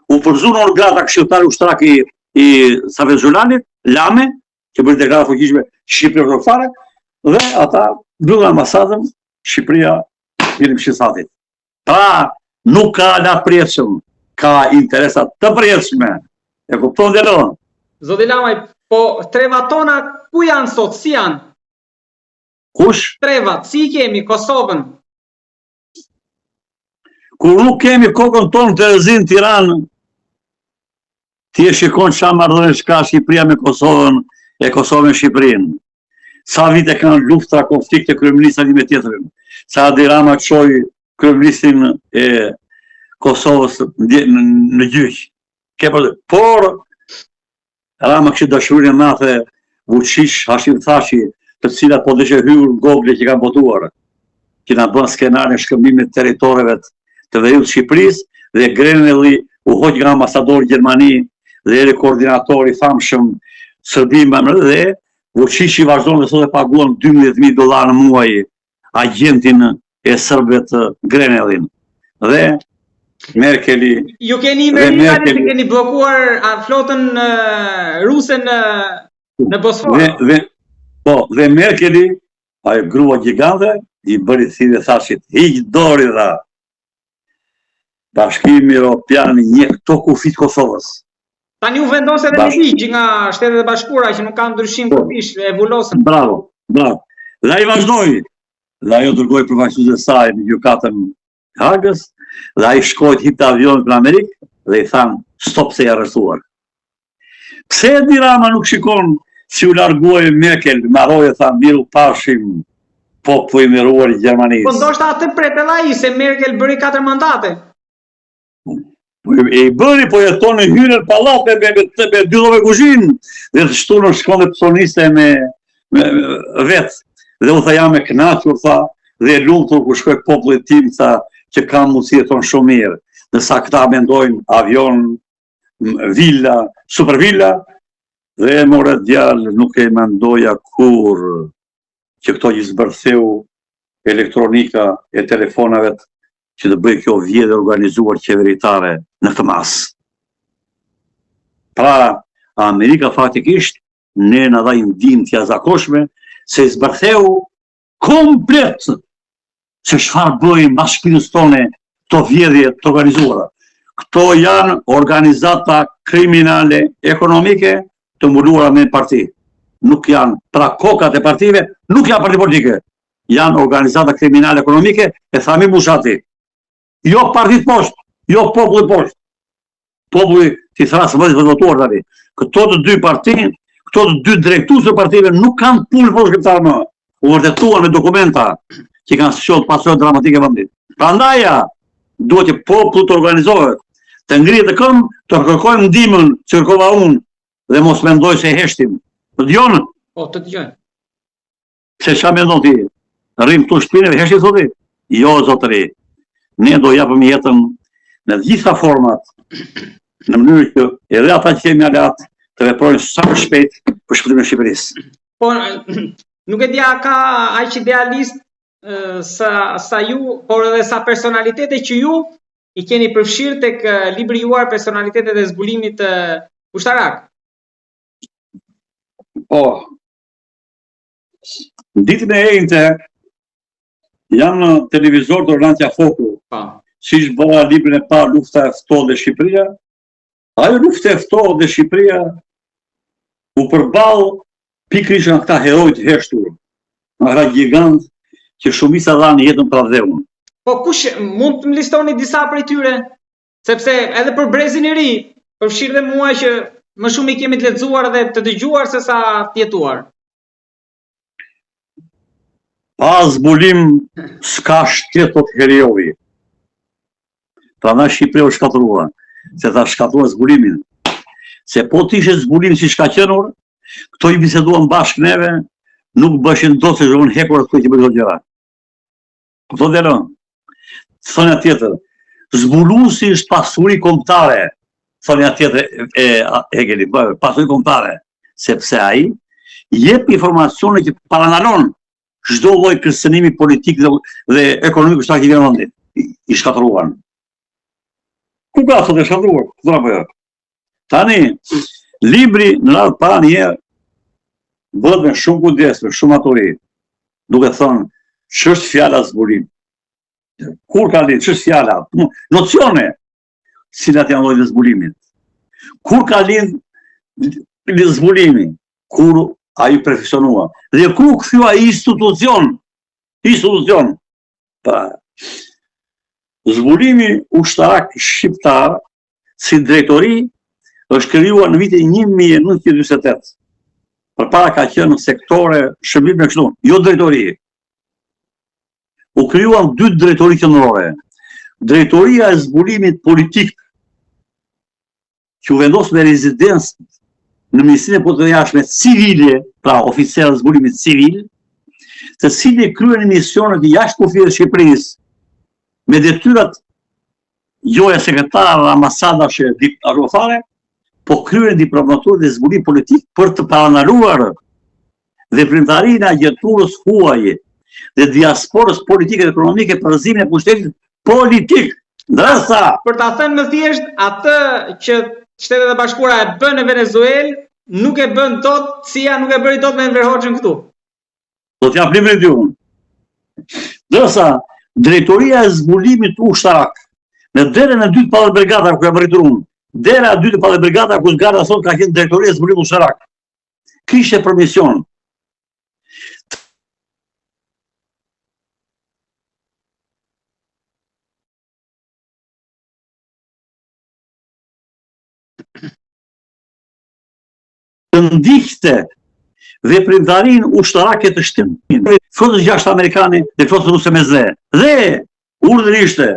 u përzu në orgrata këshilltari ushtarak i Safet Zhulanit, Lame, që bëri deklaratë fuqishme Shqipëria për fare, dhe ata mbyllën ambasadën, Shqipëria vjen fshisatit. Pra nuk ka lart përjetshëm, ka interesat të përjetshme. E kupton dhe lo? Zoti Lamaj, po trevat tona ku janë sot, si janë? Kush? Trevat, si i kemi Kosovën? Kur nuk kemi kokën tonë të rëzin Tiranë, ti e shikon qa marrëdhënie shka Shqipëria me Kosovën e Kosovën me Shqipërinë. Sa vite kanë luftra, konflikte kryeministra një me tjetërin. Sa Edi Rama qoj kryeministrin e Kosovës në gjyq. Por Rama kështë dashurin e mathe Vučić, Hashim Thaçi, të cilat po dëshë hyrë Google që kanë botuar, që na bën skenarin e shkëmbimit të territoreve të veriut Shqipërisë, dhe Grenelli u hoq nga ambasadori i Gjermani dhe eri koordinatori famshëm Serbim dhe Vučići vazhdon dhe sot e paguan $12.000 në muaj agentin e serbëve të Grenellin. Dhe Merkeli... Ju keni Amerikanët që keni blokuar flotën ruse në Bosfor. Dhe Merkeli, ajo grua gjigante, i bëri thirrje Thachit, hiq dori dha. Bashkimi Evropian një këto kufit Kosovës. Tani u vendose edhe një ligj nga Shtetet e Bashkuara që nuk ka ndryshim kufish, e vulosën. Bravo. Dhe ai vazhdoi. Dhe ajo dërgoi përfaqësues e saj në gjykatën Hagës, dhe ai shkoi të hipte avionit në Amerikë dhe i than stop se i arrestuar. Pse Edi Rama nuk shikon si u larguoi Merkel, marroi e tha miru pashim popull i nderuar i Gjermanisë. Po ndoshta atë pret edhe ai se Merkel bëri 4 mandate. E bëri, po jeton në hyrën pallat me dyllove kuzhinë, dhe të shtunën shkonde personiste me vetë. Dhe u tha jam e kënaqur, tha, dhe lumtur ku shkoj popullit tim, tha, që kam mundësi jeton shumë mirë. Nësa këta mendojnë avion, villa, super villa, dhe more djalë nuk e mendoja kur që këto që zbërtheu elektronika e telefonave që të bëjë kjo vjedhje organizuar qeveritare në këtë mas. Pra, Amerika faktikisht ne na dha ndihmë të jashtëzakonshme se zbërtheu komplet se çfarë bëjnë mas shpinës tone këto vjedhje të organizuara. Këto janë organizata kriminale ekonomike të mbuluara me parti. Nuk janë, pra kokat e partive, nuk janë parti politike. Janë organizata kriminale ekonomike e Thami Mushati. Jo partit poshtë, jo populli poshtë. Populli si thrasë vëzit për votuar tani. Këto të dy parti, këto të dy drejtues të partive nuk kanë punë për shqiptar më. U vërtetuan me dokumenta që kanë shqollë pasojë dramatike vendit. Prandaja, duhet që populli të organizohet, të ngrihet të këmbë, të kërkojmë ndihmën që kërkova unë dhe mos mendoj se heshtim. Të dëgjon? Po, të dëgjoj. Se çfarë mendon ti? Rrim këtu shpinën e heshtit thotë? Jo, zotëri. Ne do japëm jetën në të gjitha format, në mënyrë që edhe ata që kemi alat të veprojnë sa më shpejt për shpëtimin e Shqipërisë. Po, nuk e dia ka aq idealist sa ju, por edhe sa personalitete që ju i keni përfshirë tek libri juar Personalitetet e zbulimit ushtarak. Po, ditën e njëjtë janë në televizor të Orlantja Foku, si që bëra librin e parë Lufta e ftohtë dhe Shqipëria. Ajo lufta e ftohtë dhe Shqipëria u përball pikërisht nga këta heroj të heshtur, nga këta gigant që shumica dhanë jetën për dheun. Po kush mund të më listoni disa prej tyre? Sepse edhe për Brezin e Ri, përfshirë dhe mua që më shumë i kemi të lexuar dhe të dëgjuar se sa të jetuar. Pa zbulim s'ka shtetë të heriovi. Prandaj Shqipëria u shkatërua, se ta shkatërua zbulimin. Se po t'ishe zbulim si shka qenur, këto i biseduan bashkë neve, nuk bëshin do se zhvon hekur atë që bëjë gjëra. Këto dhe në, thënja tjetër, zbulusi është pasuri kombëtare, thënja tjetër e Hegeli, pasuri kombëtare, sepse ai jep informacione që paranalon çdo lloj kërcënimi politik dhe ekonomik që i vjen vendit, i shkatëruan. Ku ka thotë e shkatëruar? Këto apo jo? Tani, libri në radhë para një herë bëhet me shumë kujdes, me shumë maturi, duke thënë ç'është fjala zbulim. Kur ka lidhje, ç'është fjala? Nocione, cilat janë llojet e zbulimit. Kur ka lidhje zbulimi? Kur ai perfeksionua. Dhe ku kthyu ai institucion? Zbulimi ushtarak shqiptar si drejtori është krijuar në vitin 1948. Përpara ka qenë në sektore shërbime kështu, jo drejtori. U krijuan dy drejtori qendrore. Drejtoria e zbulimit politik që u vendos me rezidencë në Ministrinë e Punëve të Jashtme civile, pra oficerë të zbulimit civil, të cilët kryen misionet jashtë kufijve të Shqipërisë me detyrat joja sekretar, ambasadas e diplomare, po kryen diplomaturë dhe zbulim politik për të paranaluar veprimtarinë e agjenturës huaj dhe diasporës politike dhe ekonomike për rrëzimin e pushtetit politik. Ndërsa, për ta thënë më thjesht, atë që Shtetet e Bashkuara e bën në Venezuelë, nuk e bën dot, CIA nuk e bëri dot me Enver Hoxhën këtu. Do t'jap librin ty unë. Ndërsa, drejtoria e zbulimit ushtarak në derën e dytë Pallat Brigata ku jam rritur unë, dera e dytë Pallat Brigata ku zgara sot ka qenë drejtoria e zbulimit ushtarak. Kishte për mision të ndihte veprimtarinë ushtarake të shtetit. Flotës gjashtë amerikane dhe flotës ruse me zë. Dhe urdhri ishte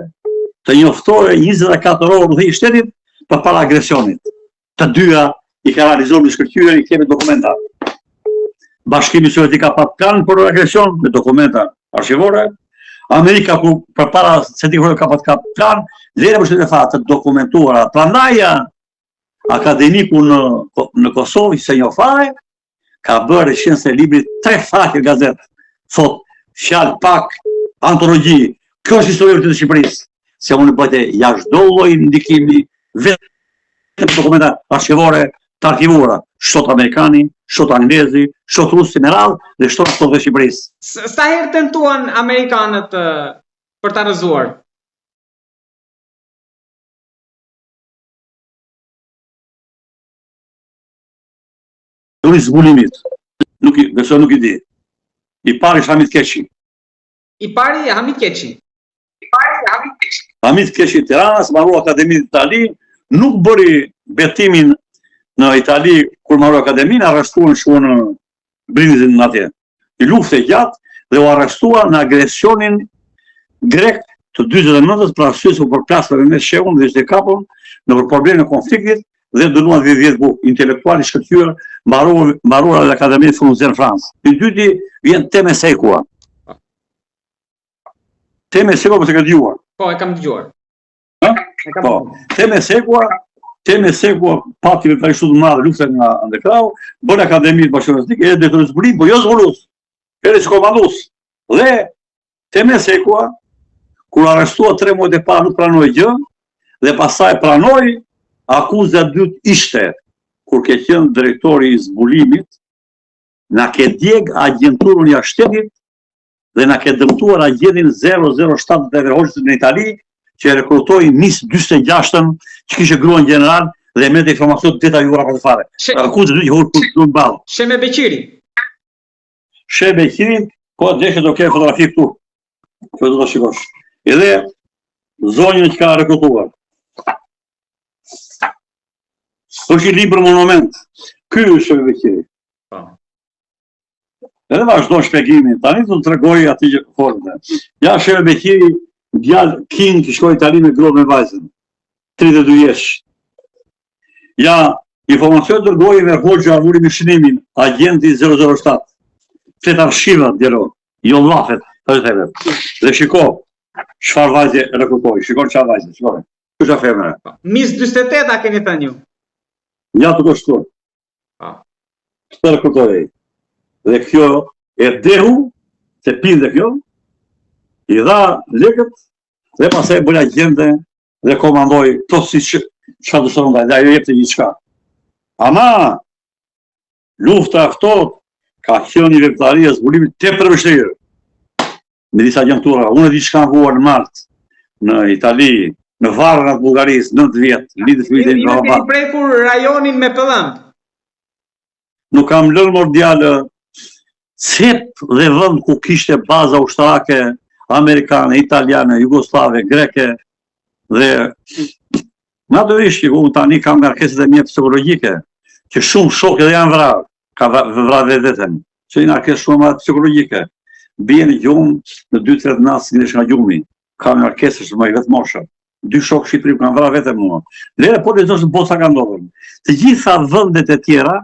të njoftore 24 orë dhe i shtetit përpara agresionit. Të dyja i ka realizuar me shkëlqyer, i kemi dokumenta. Bashkimi Sovjetik ka pat plan për agresion me dokumenta arshivore. Amerika ku përpara se ti ka pat plan, lere për shtetet e fatë të dokumentuara. Prandaj akademiku në Kosovë, se një fare, ka bërë shkencë e librit 3 faqe gazetë. Thot, fjalë pak, antologji, kjo është historia të Shqipërisë. Se unë bëjte jashtë çdo lloj ndikimi, vetëm dokumenta arshivore të arkivuara. Shtot amerikani, shtot anglezi, shtot rusi me radhë dhe shtot të Shqipërisë. Sa herë tentuan amerikanët për ta rrëzuar? Duri zbulimit, nuk i di. I pari është Hamid Keqi. I pari Hamid Keqi. Hamid Keqi Tiranës, mbaru Akademinë Itali, nuk bëri betimin në Itali kur mbaru Akademinë, arrestuan shkuan në Brindizin atje. I lufte gjatë dhe u arrestua në agresionin grek të 49-ës për arsye se u përplasë me shehun dhe ishte kapur në probleme në konfliktit dhe dënuar 10 bukë, intelektuali shkëlqyer, mbaruar në Akademinë Frunze në Francë. I dyti vjen Teme Sekua. Teme Sekua po të ka dëgjuar. Po, e kam dëgjuar. Po, Teme Sekua pati me përshtu të madhe luftën nga Andekrau, bën Akademinë Bashkëkomunistike, e detyrues zburim, po jo zbulus, edhe si komandus. Dhe Teme Sekua, kur arrestua 3 muaj e parë nuk pranoi gjë, dhe pastaj pranoi. Akuza e dytë ishte, kur ke qenë drejtori i zbulimit, na ke djeg agjenturën jashtë shtetit dhe na ke dëmtuar agentin 007 të Everhoxhës në Itali, që e rekrutoi Mis 46-ën, që kishte gruan general dhe merrte informacion detajuara për të fare. Akuza e dytë që hur ballë. Sheme Beqiri. Sheme Beqirin, po deshe do ke fotografi këtu. Kjo do ta shikosh. Edhe zonjën që ka rekrutuar. Është i libër monument. Ky është Sheme Beqiri. Edhe vazhdo shpjegimin. Tani do të tregoj atë që folën. Ja Sheme Beqiri, djalë King që shkoi në Itali me gruan me vajzën. 32 vjeç. Ja informacion dërgoi me Hoxha Amuri me shënimin, agenti 007. Flet arshiva djelo, jo llafet, thënë. Dhe shiko, çfarë vajze rekrutoi. Shikon çfarë vajze, shikoj. Ky është femra. Mis 48 a keni thënë ju? Ja të kështu. Këtë rekrutoi. Dhe kjo e dehu, se pinde kjo, i dha lekët, dhe pastaj bëri agjente dhe komandoi to si çfarë do të thonë, dhe ajo jepte gjithçka. Ama lufta këto ka qenë një veprimtari e zbulimit tepër vështirë. Me disa agjentura, unë di çka huar në Mart, në Itali, në varrin e Bullgarisë, 9 vjet, lidhë fëmijë në Ju keni prekur rajonin me pëllënd. Nuk kam lënë mordialë cep dhe vend ku kishte baza ushtarake amerikane, italiane, jugoslave, greke dhe natyrisht që unë tani kam ngarkesat e mia psikologjike, që shumë shokë edhe janë vrarë, ka vrarë vetën, që i ngarkesë shumë psikologjike. Bien gjumë në 2-3 natë nga gjumi, ka ngarkesë shumë vetë mosha. 2 shokë Shqipëri kanë vrarë vetëm mua. Lere po lexosh bosa ka ndodhur. Të gjitha vendet e tjera,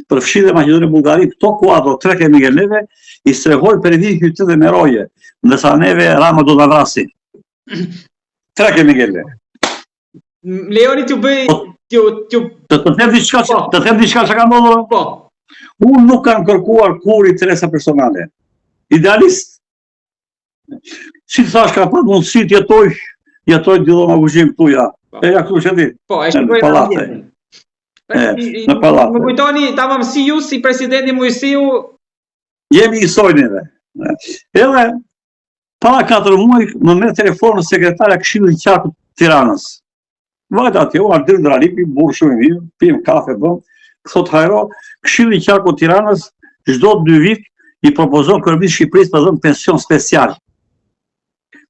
përfshirë Maqedoni, Bullgari, këto kuadro 3 kemi neve, i strehoj për vit qytet dhe meroje, ndërsa neve Rama do ta vrasi. 3 kemi neve. Lejoni t'ju bëj të them diçka që ka ndodhur? Po. Unë nuk kam kërkuar kur interesa personale. Idealist. Si të thash, ka pa mundësi të jetoj dillon avuzhim këtu ja. E ja këtu që ti. Po, e shikoj në ambientin. Në pallat. Më kujtoni, tamam si ju, si presidenti Mujsiu. Jemi i sojnëve. Edhe, para 4 muaj, më merr telefon sekretarja e Këshillit të Qarkut të Tiranës. Vajta atje, u ardhën Dralipi, burr shumë i mirë, pim kafe bëm. Thot Hajro, Këshilli i Qarkut të Tiranës çdo 2 vit i propozon Kryeministit Shqipërisë për dhënë pension special.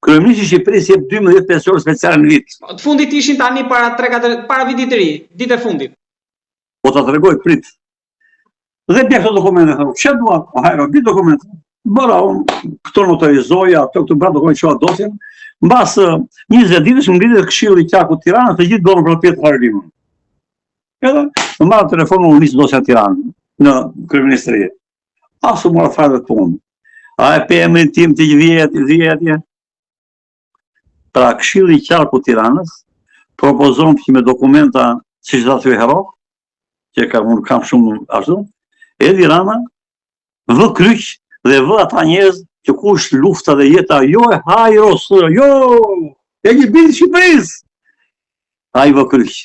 Kryeministi i Shqipërisë jep 12 pension speciale në vit. Të fundit ishin tani para vitit të ri, ditë e fundit. Po ta tregoj prit. Dhe bje këto dokumente, çfarë dua? Hajro, bi dokumente. Bëra unë këto notarizoja, ato këtu bra dokumente çfarë dosjen. Mbas 20 ditësh ngritet Këshilli i Qarkut të Tiranës, të gjithë dorën për pjetë Hajrim. Edhe më marr telefonin unë nis dosja në Tiranë, në kryeministri. Asu mora fare të punë. A e PM-in tim të vjetje. Pra Këshilli i Qarkut të Tiranës propozon që me dokumenta siç dha ty Hero, që unë kam shumë ashtu, Edi Rama vë kryq dhe vë ata njerëz që kush lufta dhe jeta jo e Hajros, jo, e një bindë Shqipërisë. Ai vë kryq.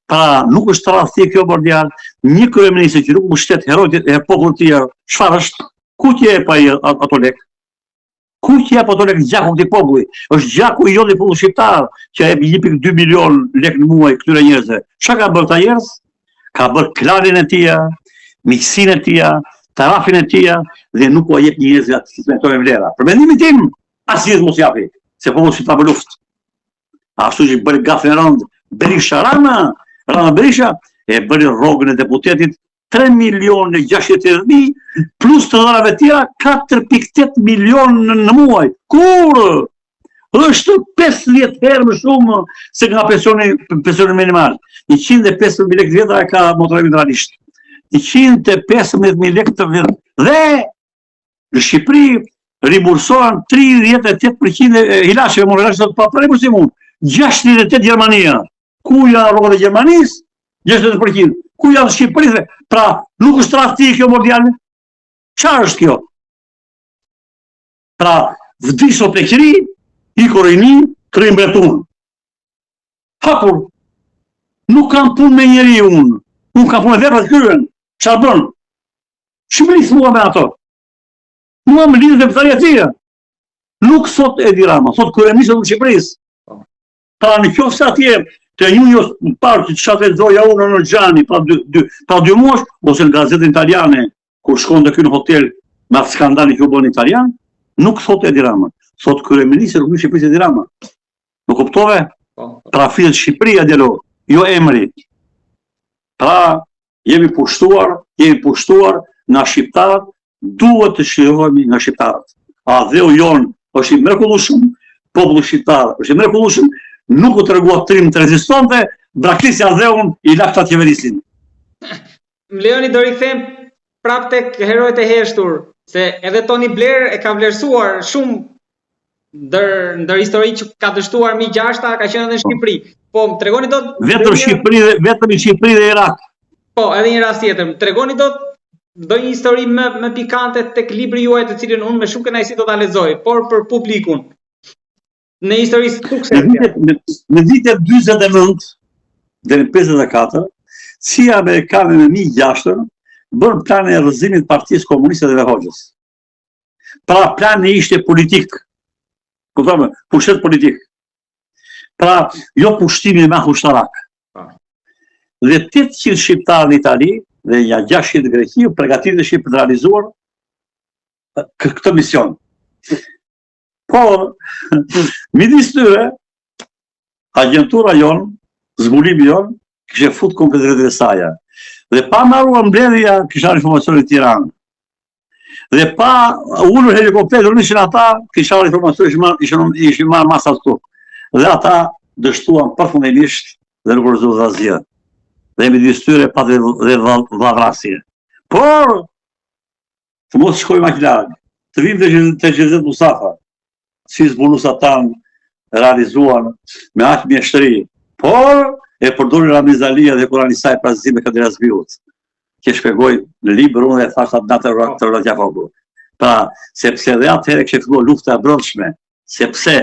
Pra nuk është rasti kjo bordial, një kryeminist që nuk mbështet herojt e popullit të tjerë, çfarë është? Ku ti e pa ato lek? Ku ti jep ato lek gjakut të popullit? Është gjaku i jotë i popullit shqiptar që jep 1.2 milion lek në muaj këtyre njerëzve. Çka ka bërë ta njerëz? Ka bërë klarin e tia, miksin e tia, tarafin e tia dhe nuk u jep njerëzve atë sistematorë vlera. Për mendimin tim, asnjë mos japi, se populli shqiptar për luftë. Ashtu që bëri gafën e rëndë Berisha Rama Berisha e bëri rrogën e deputetit 3.680.000 plus të dhënave tjera 4.8 milion në muaj. Kur? Është 50 herë më shumë se nga pensioni minimal. 115.000 lekë vjetra e ka motorimi realisht. 115.000 lekë të vjetra. Dhe në Shqipëri rimbursohen 38% hilasheve, mund hilasheve pa rimbursim unë. 68 Gjermania. Ku janë rrogët e Gjermanisë? 60%. Ku janë Shqipërisë? Pra, nuk është tradhti kjo mondiale? Çfarë është kjo? Pra, vdish o pleqëri, i korejni, kërë mbretun. Hapur, nuk kam punë me njeri unë, nuk kam punë me veprat kryen, çfarë bën? Shqipëri thua me ato. Mua më lidhë dhe pëtari atia. Nuk sot Edi Rama, sot kryeministri i Shqipërisë. Pra në qoftë se atje të një parë që çfarë lexoja unë në Xhani pa 2 muaj, ose në gazetën italiane, kur shkonte këtu në hotel me atë skandalin që u bën italian, nuk thot Edi Rama. Thot kryeministri i Shqipërisë Edi Rama. Nuk kuptove? Pra fitet Shqipëria djelo, jo emri. Pra jemi pushtuar nga shqiptarët, duhet të shirohemi nga shqiptarët. A dheu jon është i mrekullueshëm, populli shqiptar është i mrekullueshëm, nuk u tregua trim të rezistante, braktisja dheun i lakta qeverisin. Më lejoni do rikthem prap tek herojët e heshtur, se edhe Tony Blair e ka vlerësuar shumë ndër histori që ka dështuar Mi-6 ka qenë edhe në Shqipëri. Po, më tregoni dot vetëm i Shqipëri dhe Irak. Po, edhe një rast tjetër. Më tregoni dot ndonjë histori më pikante tek libri juaj të cilin unë me shumë kënaqësi do ta lexoj, por për publikun. Në histori suksesshme. Në vitet 49 deri në 54, si amerikanë në Mi-6 bën planin e rrëzimit të Partisë Komuniste dhe Hoxhës. Pra plani ishte politik. Kuptome, pushtet politik. Pra, jo pushtimi me ushtarak. Dhe 800 shqiptarë në Itali dhe ja 600 në Greqi përgatitin për të realizuar këtë mision. Por, midis tyre, agentura jonë, zbulimi jonë, kishte fut kompetentët e saja. Dhe pa marruar mbledhja, kisha informacione në Tiranë. Dhe pa ulur helikopter, nishin ata, kisha informacione ishin marrë masa këtu. Dhe ata dështuan përfundimisht dhe nuk realizuan asgjë. Dhe midis tyre patë dhe vavrasje. Por, të mos shkojmë aq larg, të vim te Xhezet Mustafa, si zbulusa tanë realizuan me aq mjeshtri, por e përdorin Ramiz Alia dhe Kurani saj prazim me Kadir Azbiut, që shpjegoi në libër unë dhe thashta natë të Rajafoglu. Pra, sepse dhe atëherë kishte filluar lufta e brendshme, sepse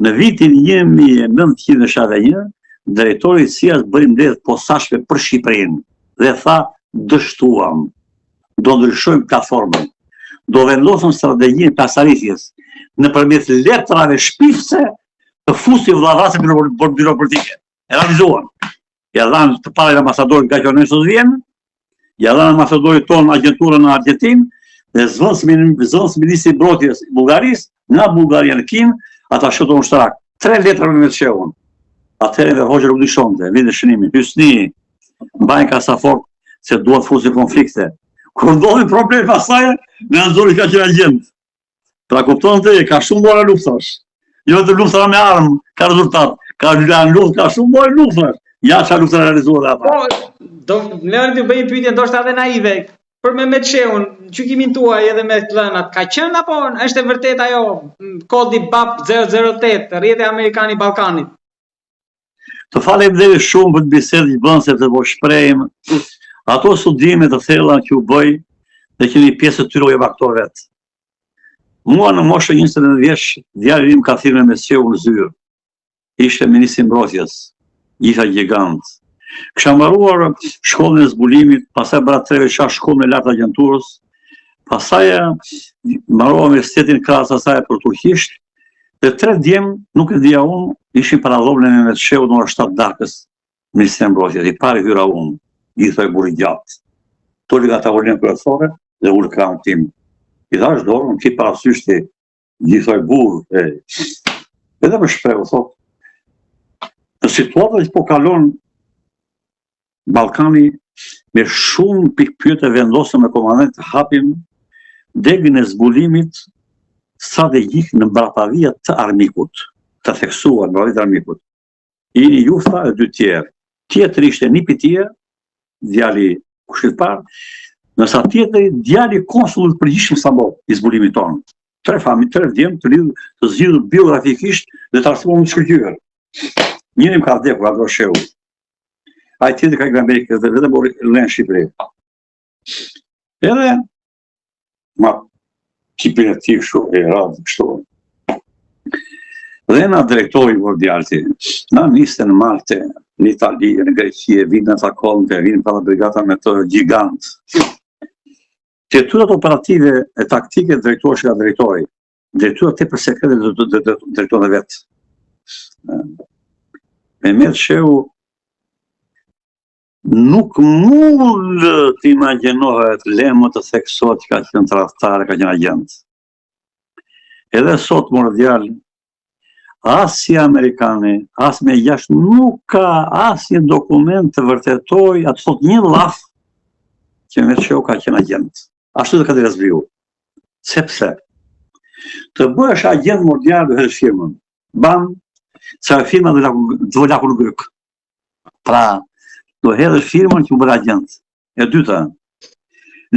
në vitin 1971 drejtori i CIA-s bëri mbledhje posaçme për Shqipërinë dhe tha dështuam, do ndryshojmë platformën, do vendosëm strategjinë e pasardhësisë nëpërmjet letrave shpifse të fusim vllazërasë në biro politike. E realizuan. Ja dhanë të parë ambasadorit nga që sot vjen, ja dhanë ambasadorit tonë agenturën në Argjentinë dhe zëvendës ministri mbrojtjes i Bullgarisë nga Bullgaria në Kinë, ata shëton ushtarak. 3 letra me shehun. Atëherë dhe Hoxha nuk dishonte, vinte shënimi. Hysni mbajnë kasafort se duhet fusin konflikte. Kur ndodhin probleme pasaj, në nxori ka qenë agent. Pra kuptonte, ka shumë lloje luftash. Jo vetëm lufta me armë, ka rezultat. Ka luftë, ka shumë lloje luftash. Ja çfarë lufta realizuar ata. Po, do lëni të bëj një pyetje ndoshta edhe naive. Për me çeun, gjykimin tuaj edhe me lënat, ka qenë apo është e vërtet ajo kodi BAP 008, rrjeti amerikan i Ballkanit? Të faleminderit shumë për bisedën që bën sepse po shprehim ato studime të thella që u bëj dhe që një pjesë të tyre u jep aktor vet. Mua në moshën 29 vjeç, djali im ka thirrur me sjell në zyrë. Ishte ministri i mbrojtjes, isha gigant. Kisha mbaruar shkollën e zbulimit, pastaj bëra 3 vjeçar shkollën e lartë agjenturës, pastaj mbarova universitetin krahas asaj për turqisht, dhe 3 djem, nuk e dija unë, ishin para dhomën me sheu në orë 7 darkës, ministri i mbrojtjes, i pari hyra unë, i thoj burri gjatë. Toli nga tavolinën kryesore dhe ul krahun tim. I thash dorën, ki parasysh ti, i thoj burr, edhe më shprehu, thot, në situata që po kalon Ballkani me shumë pikpyetje vendosëm me komandant të hapim degën e zbulimit strategjik në mbrapavia të armikut, të theksuar në mbrapavia të armikut. Jeni Jufta e dy tjerë. Tjetëri ishte një pitje, djali kushtit parë, nësa tjetëri djali konsullit përgjithshëm Stambol, i zbulimit tonë. Tre vdjem të zgjidhur biografikisht dhe të arsimon në shkëllqyër. Njëri më ka vdekur, Adro Shehu. A i tjetëri ka i Amerikë dhe vetëm por në Shqipëri. Edhe, ma tipin e tij kështu e radhë kështu. Dhe na drejtori për djalti, na niste në Marte, në Itali, në Greqi, vinë në Takonte, vinë para brigata me të gjigant. Drejturat operative e taktike drejtohesh nga drejtori. Drejturat tepër sekrete drejtohen vetë. Mehmet Shehu nuk mund të imagjinohet lemët të theksohet që ka qenë tradhtar, ka qenë agent. Edhe sot morë djalë, as si amerikani, as me jashtë nuk ka as një dokument të vërtetoj, atë thot një llaf që Mehmet Shehu ka qenë agent. Ashtu të ka të razbriju. Sepse të bëhesh agent mondial dhe hedhësh firmën. Bam, sa firma do laku në gryk. Pra, do hedhësh firmën që u bërë agent. E dyta,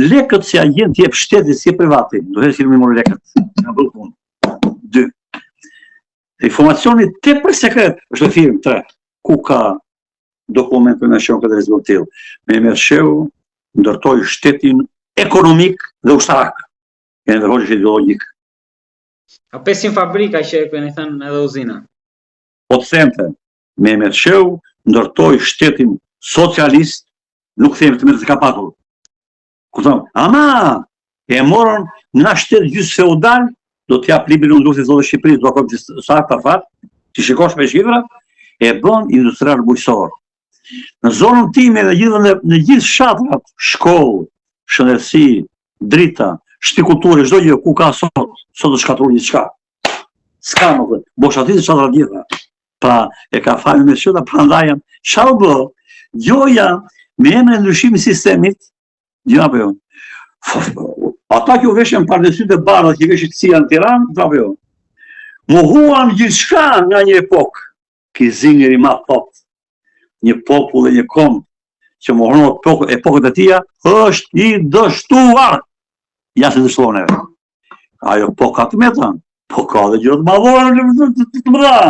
lekët si agent jep shtetit si privati, do hedhësh firmën i morë lekët. Nga bërë punë. 2. Informacioni tepër sekret është firmë. 3. Ku ka dokument për Mehmet Shehu këtë rezultat? Mehmet Shehu ndërtoi shtetin ekonomik dhe ushtarak. E në vërtetë ideologjik. A 500 fabrika që e keni thënë edhe uzina. Po të themte, Mehmet Shehu ndërtoi shtetin socialist, nuk them të ka patur. Kupton? Ama e morën nga shtet gjysmë feudal, do t'jap librin e Zotit të Shqipërisë, do kom sakta fat, ti shikosh me shifra, e bën industrial bujqësor. Në zonën time dhe në gjithë fshatrat, shkollë, shëndetësi, drita, shtikulturë, çdo gjë ku ka sot do shkatërrojë diçka. S'ka më, boshatisë çfarë gjitha. Pra, e ka fajin me shëta, prandaj çfarë bë? Gjoja me emrin e ndryshimit sistemit, gjëna apo jo. Ata që u veshën pardesyt e bardha që veshin kësia në Tiranë, apo jo. Mohuan gjithçka nga një epokë. Ky zingëri ma thot, një popull dhe një kom që mohon epokët e tia, është i dështuar. Ja se dështuar neve. Ajo po ka të metan, po ka dhe gjërë të madhore të mëdha.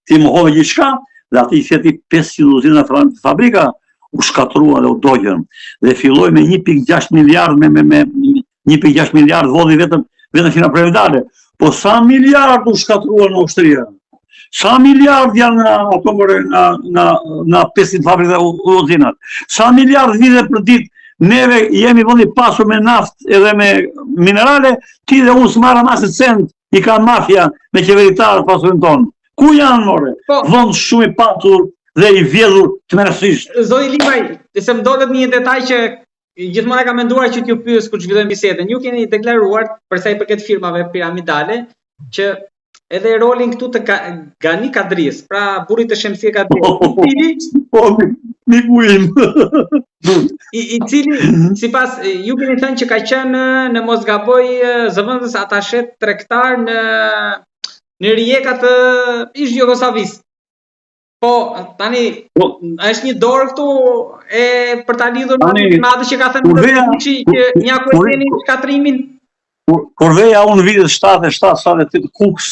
Ti mohove gjithçka, dhe ati i fjeti 500 uzina fabrika, u shkatrua dhe u dojën. Dhe filloj me 1.6 miliard, me 1.6 miliard vodhi vetëm fina previdale. Po sa miliard u shkatrua në ushtria? Sa miliard janë nga 500 fabrika uzinat? Sa miliard vide për ditë neve jemi vendi pasur me naftë edhe me minerale, ti dhe unë s'marra masë cent, i ka mafia me qeveritarë pasurin tonë. Ku janë, more? Vënd shumë i patur dhe i vjedhur të mërësisht. Zoti Limaj, se më dolet një detaj që gjithmonë e kam menduar që t'ju pyes kur zhvillojmë bisedën. Ju keni deklaruar për sa i përket firmave piramidale që edhe rolin këtu të Gani Kadris, pra burrit të Shemsie Kadris, i cili sipas ju keni thënë që ka qenë në mos gaboj zëvendës atashe tregtar në Rijeka të ish Jugosllavisë. Po, tani, është një dorë këtu për ta lidhur me atë që ka thënë që një kuesteni shkatrimin. Kurveja unë vitet 77 Kuks,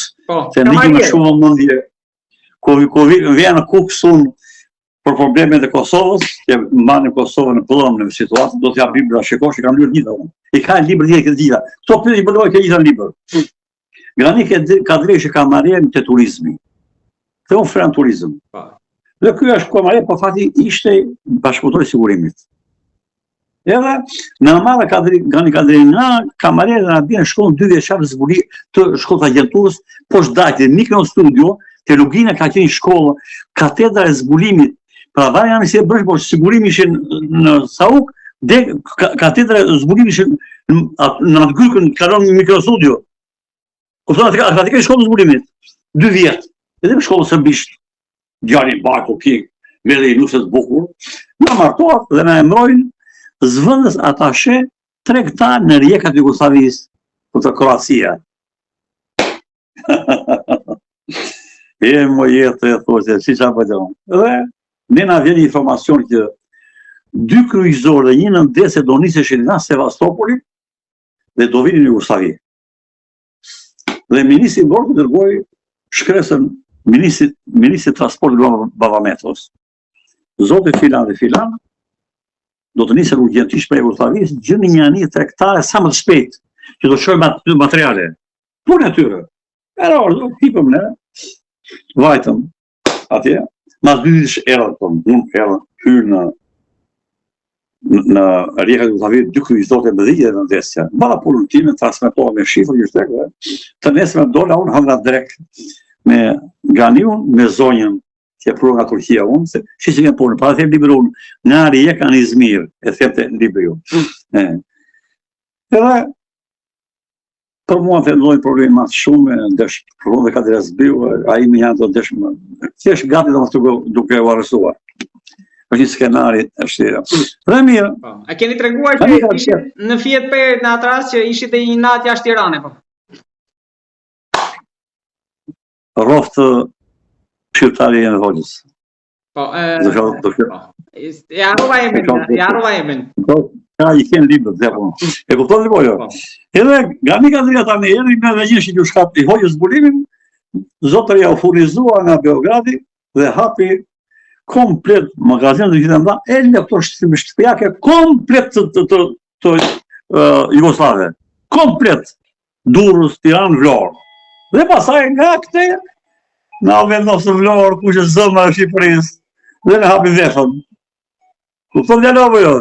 se ndikim me shumë mendje. Kur vjen në Kuks unë për problemet e Kosovës, që mbani Kosovën në pëllëm në situatë, do t'jap libra shikosh, i kam lyer gjitha unë. I ka libra këtë gjitha. Kto pyet i bëlloj këtë gjitha libra. Grani Kadri ka marrë te turizmi. Dhe unë frenë turizm. Dhe kjo është komare, po fati ishte bashkëpunëtor i sigurimit. Edhe në marrë Gani Kadri nga kamare dhe nga bjenë shkollën 2 vjeçare të shkollë të agenturës, po shdajtë, mikro studio, teologina ka qenë shkollë, katedra e zbulimit, pra vaj janë si e bërsh, po sigurimi ishe në Sauk, dhe katedra e zbulimit ishe në atë grykën, kalon një mikro studio. Kupton, atë ka shkollë të zbulimit, 2 vjetë. Edhe në shkollë sërbisht, djali bako kik, vede i nuset bukur, nga martohat dhe nga emrojnë, zëvendës atashe tregtar në rjekat Jugosllavisë, të Kroacia. Më jetë e thoshte, si qa përdojnë. Dhe ne na vjen informacion që 2 kryqëzorë dhe 1 nëndese do niseshin nga Sevastopoli dhe do vinin në Jugosllavi. Dhe ministri Borku dërgoi shkresën ministri transportit Bavametros. Zoti filan dhe filan do të nisen urgjentisht për Jugosllavisë, gjeni një anije tregtare sa më të shpejt, që do shkojmë materiale. Punë atyre. Do hipëm ne, vajtëm atje, mas 2 ditësh unë hyrë në rjekat Jugosllavi 2 kryqëzorë të mëdhije dhe nëndesja. Bala punën time, transmetoha me shifër, të nesme dola unë hëngra drek me Ganiun, me zonjën që e prurë nga Turqia unë, se që kemë punë, para them libër unë, nga rjeka në Izmir, e them të libër ju. Edhe, për mua të ndojnë probleme matë shumë, ndesh probleme dhe ka të razbiu, a i më janë të ndesh më, që është gati dhe më duke u arrestuar. është një skenari është. Dhe mirë. A keni treguar që ishit në Fiat Perit në atë rast që ishit e një natë jashtë Tiranës, po? Roftë shqiptari e në Hoxhës. Po, ja harrova emrin. Ka i ken libër, dhe po. E kupton po jo. Edhe nga mika drejta tani erdhi me vëgjëshi që shkap i Hoxhës zbulimin, zotëria u furnizua nga Beogradi dhe hapi komplet magazinë të gjitha nda elektroshtëpiake komplet të Jugoslave. Komplet. Durrës, Tiranë, Vlorë. Dhe pasaj nga këte na vendosë Vlorë, ku që zëma e Shqipërisë, dhe në hapi vefën. Kupton djalo jo?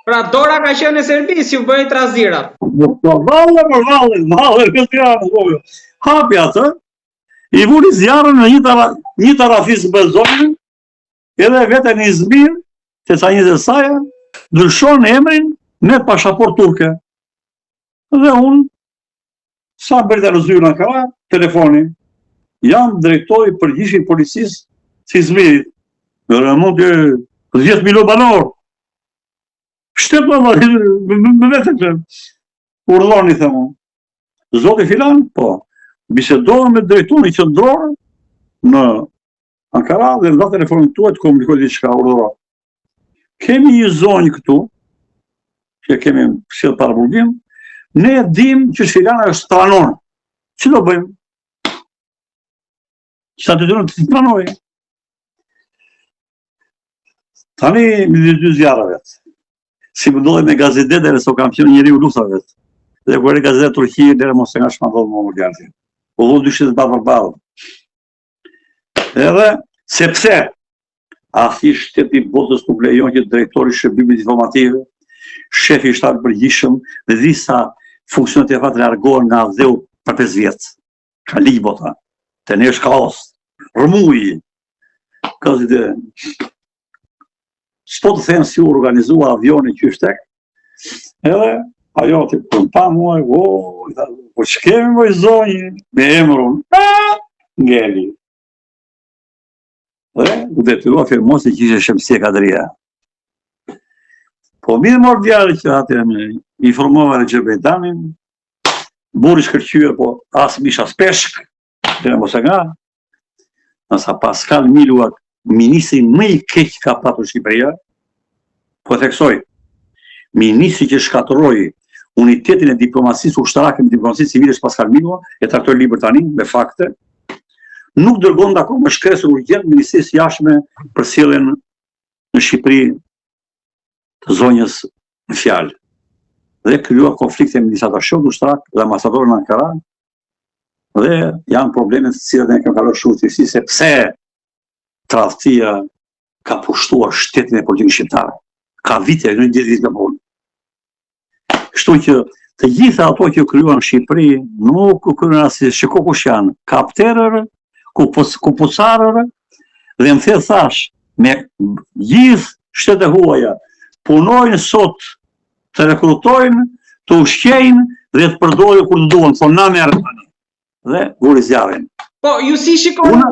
Pra dora ka qenë në servis, ju bëjnë trazira. Valle, Tiranës. Hapi atë, i vuri zjarën në një tarafis bëzonin, edhe vete një Izmir, të ca një dhe saja, ndryshon emrin me pasaport turke. Dhe unë, sa bërte në zyrë në kara, telefoni, jam drejtori përgjithshëm i policisë të Izmirit. Në remont e 10 milion banor. Shtetë me vetë të urdhoni, themu. Zoti filan, po, bisedohën me drejtori qendror në Ankara dhe nga telefonin tuaj të komunikoj diçka urdhëro. Kemi një zonjë këtu, që kemi sjell para burgim, ne dim që Filana është stranon. Që do bëjmë? Sa të dërën të stranoj. Tani me 2 zjarra vetë. Si më ndodhe me gazetet e so kam qenë njëri u lusa vetë. Dhe kërë gazetet Turqie dhe mos e nga shmandodhë më gjarëti. Po dhu 2 shtetë barbarbadë. Edhe, sepse aty shteti botës nuk lejon që drejtori shërbimit informative, shefi i shtabit përgjithshëm dhe disa funksionet e fatë largohen nga dheu për 5 vjetë. Ka ligj bota. Te ne është kaos. Rëmuj. Ka si dhe... S'po të them si u organizua avioni qyshtek, edhe ajo të përmpa muaj, po që kemi moj zonjë, me emrun, ngeli. Dhe u detyrua firmosi që ishe Shemsie Kadria. Po mirë mor djarë që atë me informova në Gjerbejtanin, buri shkërqyër, po as mish as peshk, të në mos e nga, nësa Pascal Miluak, ministri më i keq ka patur Shqipëria, po theksoj, ministri që shkatëroi unitetin e diplomacisë ushtarake me diplomacisë civile është Pascal Milua, e traktoi libër tani me fakte, nuk dërgon dakord me shkresën urgjent Ministrisë Jashtme për sjelljen në Shqipëri të zonjës në fjalë. Dhe krijua konflikte me disa dashur ushtarak dhe ambasadorë në Ankara, dhe janë probleme të cilat ne kemi kaluar shurtësi sepse tradhtia ka pushtuar shtetin e politikës shqiptare. Ka vite, në një ditë me punë. Kështu që të gjitha ato që kryuan në Shqipëri, nuk kryuan asë shiko kush janë, kapterër, kupucarër, dhe më the thash, me gjithë shtetë huaja, punojnë sot, të rekrutojnë, të ushqejnë, dhe të përdojnë kur të duan, thonë na merë tani. Dhe vuri zjarrin. Po, ju si shikoni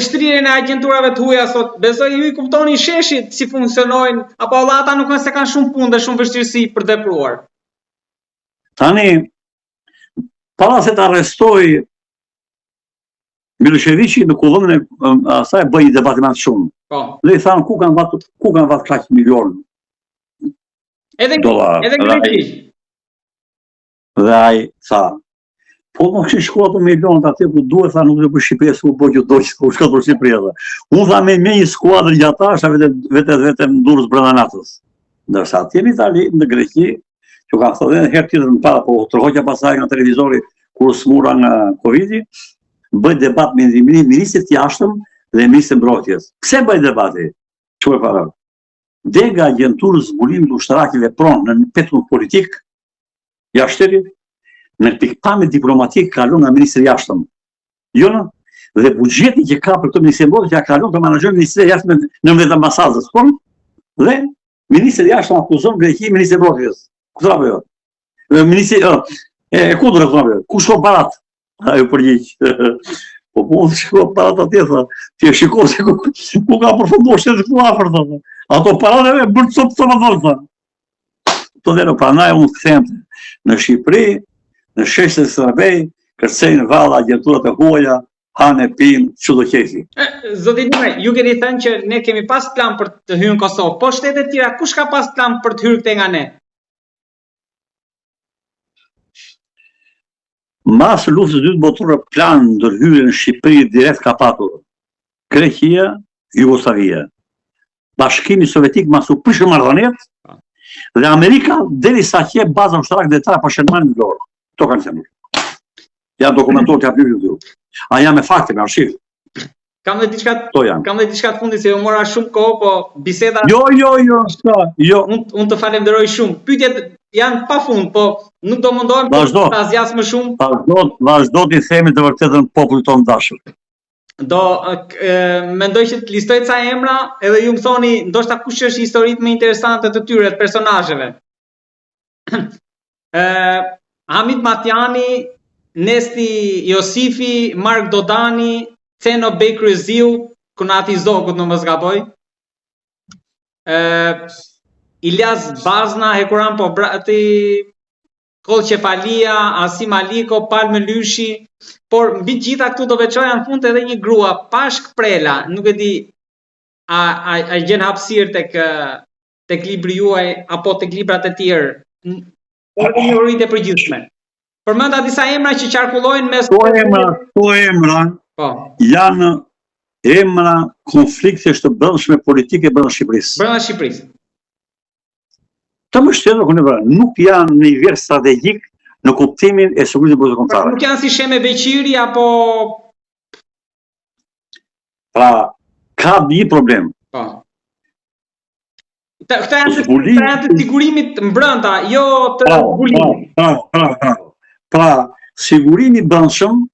shtrirjen e agjenturave të huaja sot? Besoj ju i kuptoni sheshit si funksionojnë, apo ata nuk se kanë shumë punë dhe shumë vështirësi për të vepruar. Tani, para se të arrestoj Miloševiqi në kullën e asaj bëj debatimat shumë. Po. Dhe i thanë ku kanë vat kaq milion dollar. Edhe Greqi. Dhe ai tha, po më kështë shkuat të milionët atë ku duhet, tha nuk dhe për Shqipëria s'ku po që dojë s'ku shka për Shqipëria. Unë tha me një skuadrë gjatasha vetëm durës brenda natës. Ndërsa atje në Itali, në Greqi, që ka thënë edhe herë tjetër më para, po tërhoqja pasaj nga televizori kur smura nga Covidi, bëj debat me ministrit jashtëm dhe ministrin mbrojtjes. Pse bëj debati? Çfarë para? Dhe nga agjenturës zbulimit ushtarak i vepron në petull politik, jashtërit, në pikpamje diplomatik kalon nga ministri i jashtëm. Jo, dhe buxheti që ka për këtë ministri mbrojtjes ja kalon të menaxhojë ministri i jashtëm në vetë ambasadës, po? Dhe ministri i jashtëm akuzon Greqi ministri i mbrojtjes. Ku tra bëj? Ministri kundër këtu. Ku shkon parat? Ajo përgjigj. Po po shkon parat atje tha. Ti e shikon se ku ka përfunduar shtetet këtu afër thonë. Ato parat e bën çop thonë. To dhe no pranaj unë kthehem në Shqipëri, në sheshtë e Starbej, kërcejnë valla agjenturat e huaja, hanë e pinë, që do qefi. Zoti Dimaj, ju keni thënë që ne kemi pas plan për të hyrë në Kosovë, po shtetet tjera, kush ka pas plan për të hyrë këtej nga ne? Mas luftës dytë botërore plan ndërhyrje në Shqipëri direkt ka patur Greqia, Jugoslavia. Bashkimi Sovjetik mas u prishë marrëdhëniet dhe Amerika derisa që baza ushtarake detare për shërbimin në Vlorë. Kto kanë thënë. Janë dokumentuar të hapur këtu. A jam me fakte, me arshif. Kam dhe diçka të fundit se ju mora shumë kohë, po biseda. Jo. Unë të falenderoj shumë. Pyetjet janë pafund, po nuk do mundohem ta zgjas më shumë. Vazhdo të themi të vërtetën popullit tonë dashur. Mendoj që të listoj ca emra, edhe ju më thoni ndoshta kush është historitë më interesante të tyre, të personazheve. Hamid Matjani, Nesti Josifi, Mark Dodani, Ceno Bekryziu, Kunati Zogut në më zgaboj, Ilyas Bazna, Hekuran Pobrati, Kolqefalia, Asim Aliko, Palme Lyshi, por mbi gjitha këtu do veçoja në fund edhe një grua, Pashk Prela, nuk e di a gjen hapësirë tek libri juaj apo tek librat e tjerë. Një urit e përgjithshme. Përmenda disa emra që qarkullojnë mes... Këto emra janë emra konfliktesh të brendshme politike brenda Shqipërisë. Brenda Shqipërisë. Të mbështetur nuk janë në nivel strategjik në kuptimin e sigurisë kombëtare. Nuk janë si Sheme Beqiri apo... Pra, ka një problem. Këta janë të sigurimit mbrënda, jo të zbulimit. Pra, sigurimi brendshëm,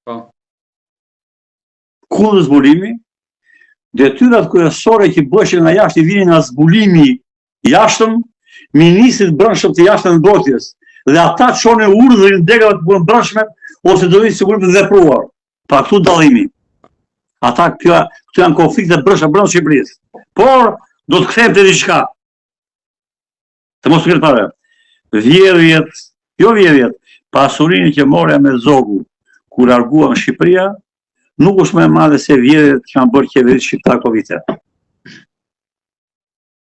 kundër zbulimi, detyrat kryesore që bëhen nga jashtë vinin nga zbulimi jashtëm, ministrit brendshëm të jashtëm mbrojtjes, dhe ata çonin urdhrin degat të punë brendshme ose do të sigurim të vepruar. Pra këtu dallimi. Ata këtu janë konflikte brendshme brenda Shqipërisë. Por do të kthehem te diçka. Të mos të këtë pare. Vjedhjet, pasurinë që morja me Zogu, kur largua në Shqipëria, nuk është më e madhe se vjedhjet që kanë bërë qeverisë shqiptare këto vite.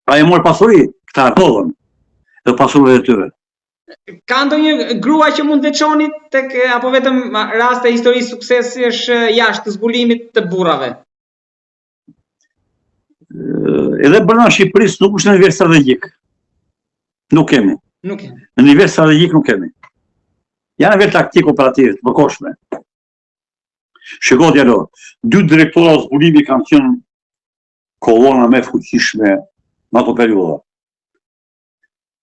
Pra e morë pasuri, këta ardhodhën, dhe pasurinë e tyre. Ka ndonjë grua që mund të veçoni tek apo vetëm raste histori suksesi është jashtë të zbulimit të burrave? Edhe brenda Shqipërisë nuk është në nivel strategjik. Nuk kemi. Në nivel strategjik nuk kemi. Janë në nivel taktik operativ, të përkohshme. Shikoj djalo, 2 direktora zbulimi kanë qenë kolona më e fuqishme në ato periudha.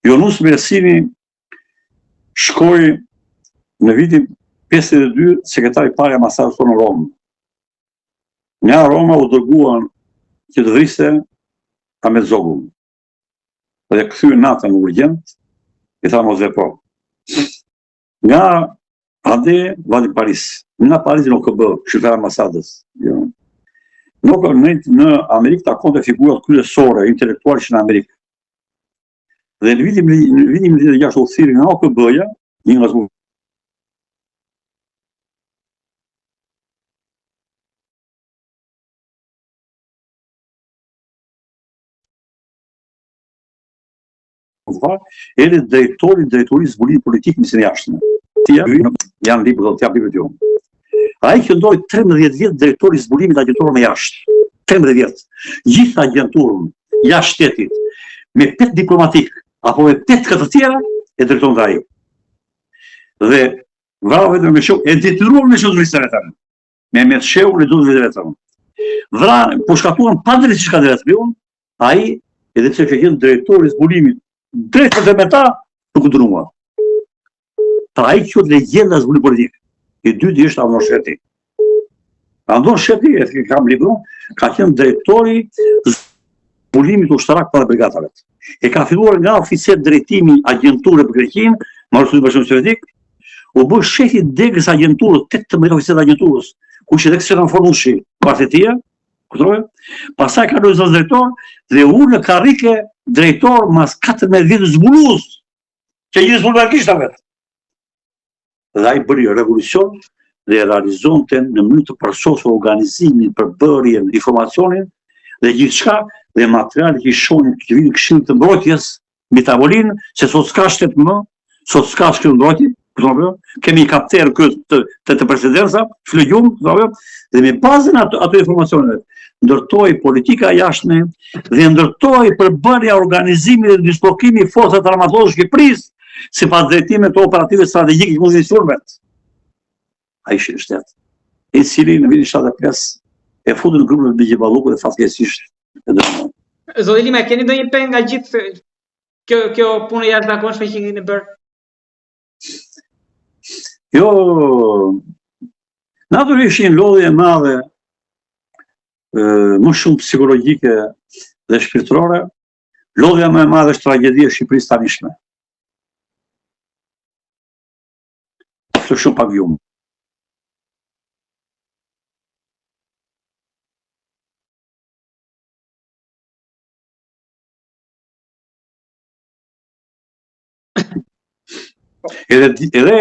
Jonus Mersini shkoi në vitin 52 sekretari i parë i ambasadës tonë në Romë. Nga Roma u dërguan që të vriste Ahmet Zogun. Dhe kthyen natën në urgjent, i tha mos vepro. Nga ande vati Paris. Nga Parizi nuk ka bë, shqiptar ambasadës. Jo. Nuk në Amerikë takon të figurat kryesore intelektuale që në Amerikë. Dhe në vitin 2006 u thirrën nga OKB-ja, një nga edhe drejtori zbulimit politik në jashtëm. Janë libra do t'jap libra të jonë. Ai që ndoi 13 vjet drejtori zbulimit agjenturë në jashtë. 13 vjet. Gjithë agjenturën jashtë shtetit me 8 diplomatik apo me 8 këtë tjera e drejton ai. Dhe vrau vetëm me shok e detyruar me shok vetëm. Me sheu le duhet vetëm. Po shkatuan pa drejtë çka drejtë ai edhe pse që qenë drejtori zbulimit drejt për me ta, nuk ndrua. Pra ai që legjenda zbulimit politik. I dyti është Andon Sheti. Andon Sheti, e kam libron, ka qenë drejtori zbulimit ushtarak para brigatave. E ka filluar nga oficer drejtimi agjenture për Greqinë, Marrësullin Bashkimit Sovjetik, u bë shefi degës agjenturës, 18 oficer agjenturës, ku që dhe kësë Fornushi, partetia, pasaj ka dojë zënë drejtor, dhe unë në karrike drejtor mas 14 vjetë zbulues, që gjithë zbuluar kishtë vetë. Dhe ai bëri revolucion dhe realizonte në mënyrë të përsosur organizimin, përbërjen, informacionin dhe gjithçka dhe materialet që shohin që vinë Këshillit të Mbrojtjes mbi tavolinë, se sot s'ka shtet më, sot s'ka Këshill të Mbrojtjes, kemi kapter të presidenca, flegjum, dhe me bazën ato informacioneve ndërtoi politika jashtme dhe ndërtoi përbërja organizimit dhe dislokimi i forcave armatore të Shqipërisë sipas drejtimeve të operative strategjike që mundin sulmet. Ai ishte shtet. I cili në vitin 75 e futi në grupin e Begjeballuku dhe fatkeqësisht e dënoi. Zoti Lima, keni ndonjë peng nga gjithë kjo punë jashtëzakonshme që keni bërë? Jo, natyrisht një lodhje e madhe, më shumë psikologjike dhe shpirtërore, lodhja më e madhe është tragedia e Shqipërisë tanishme. Është shumë pak vjumë. Edhe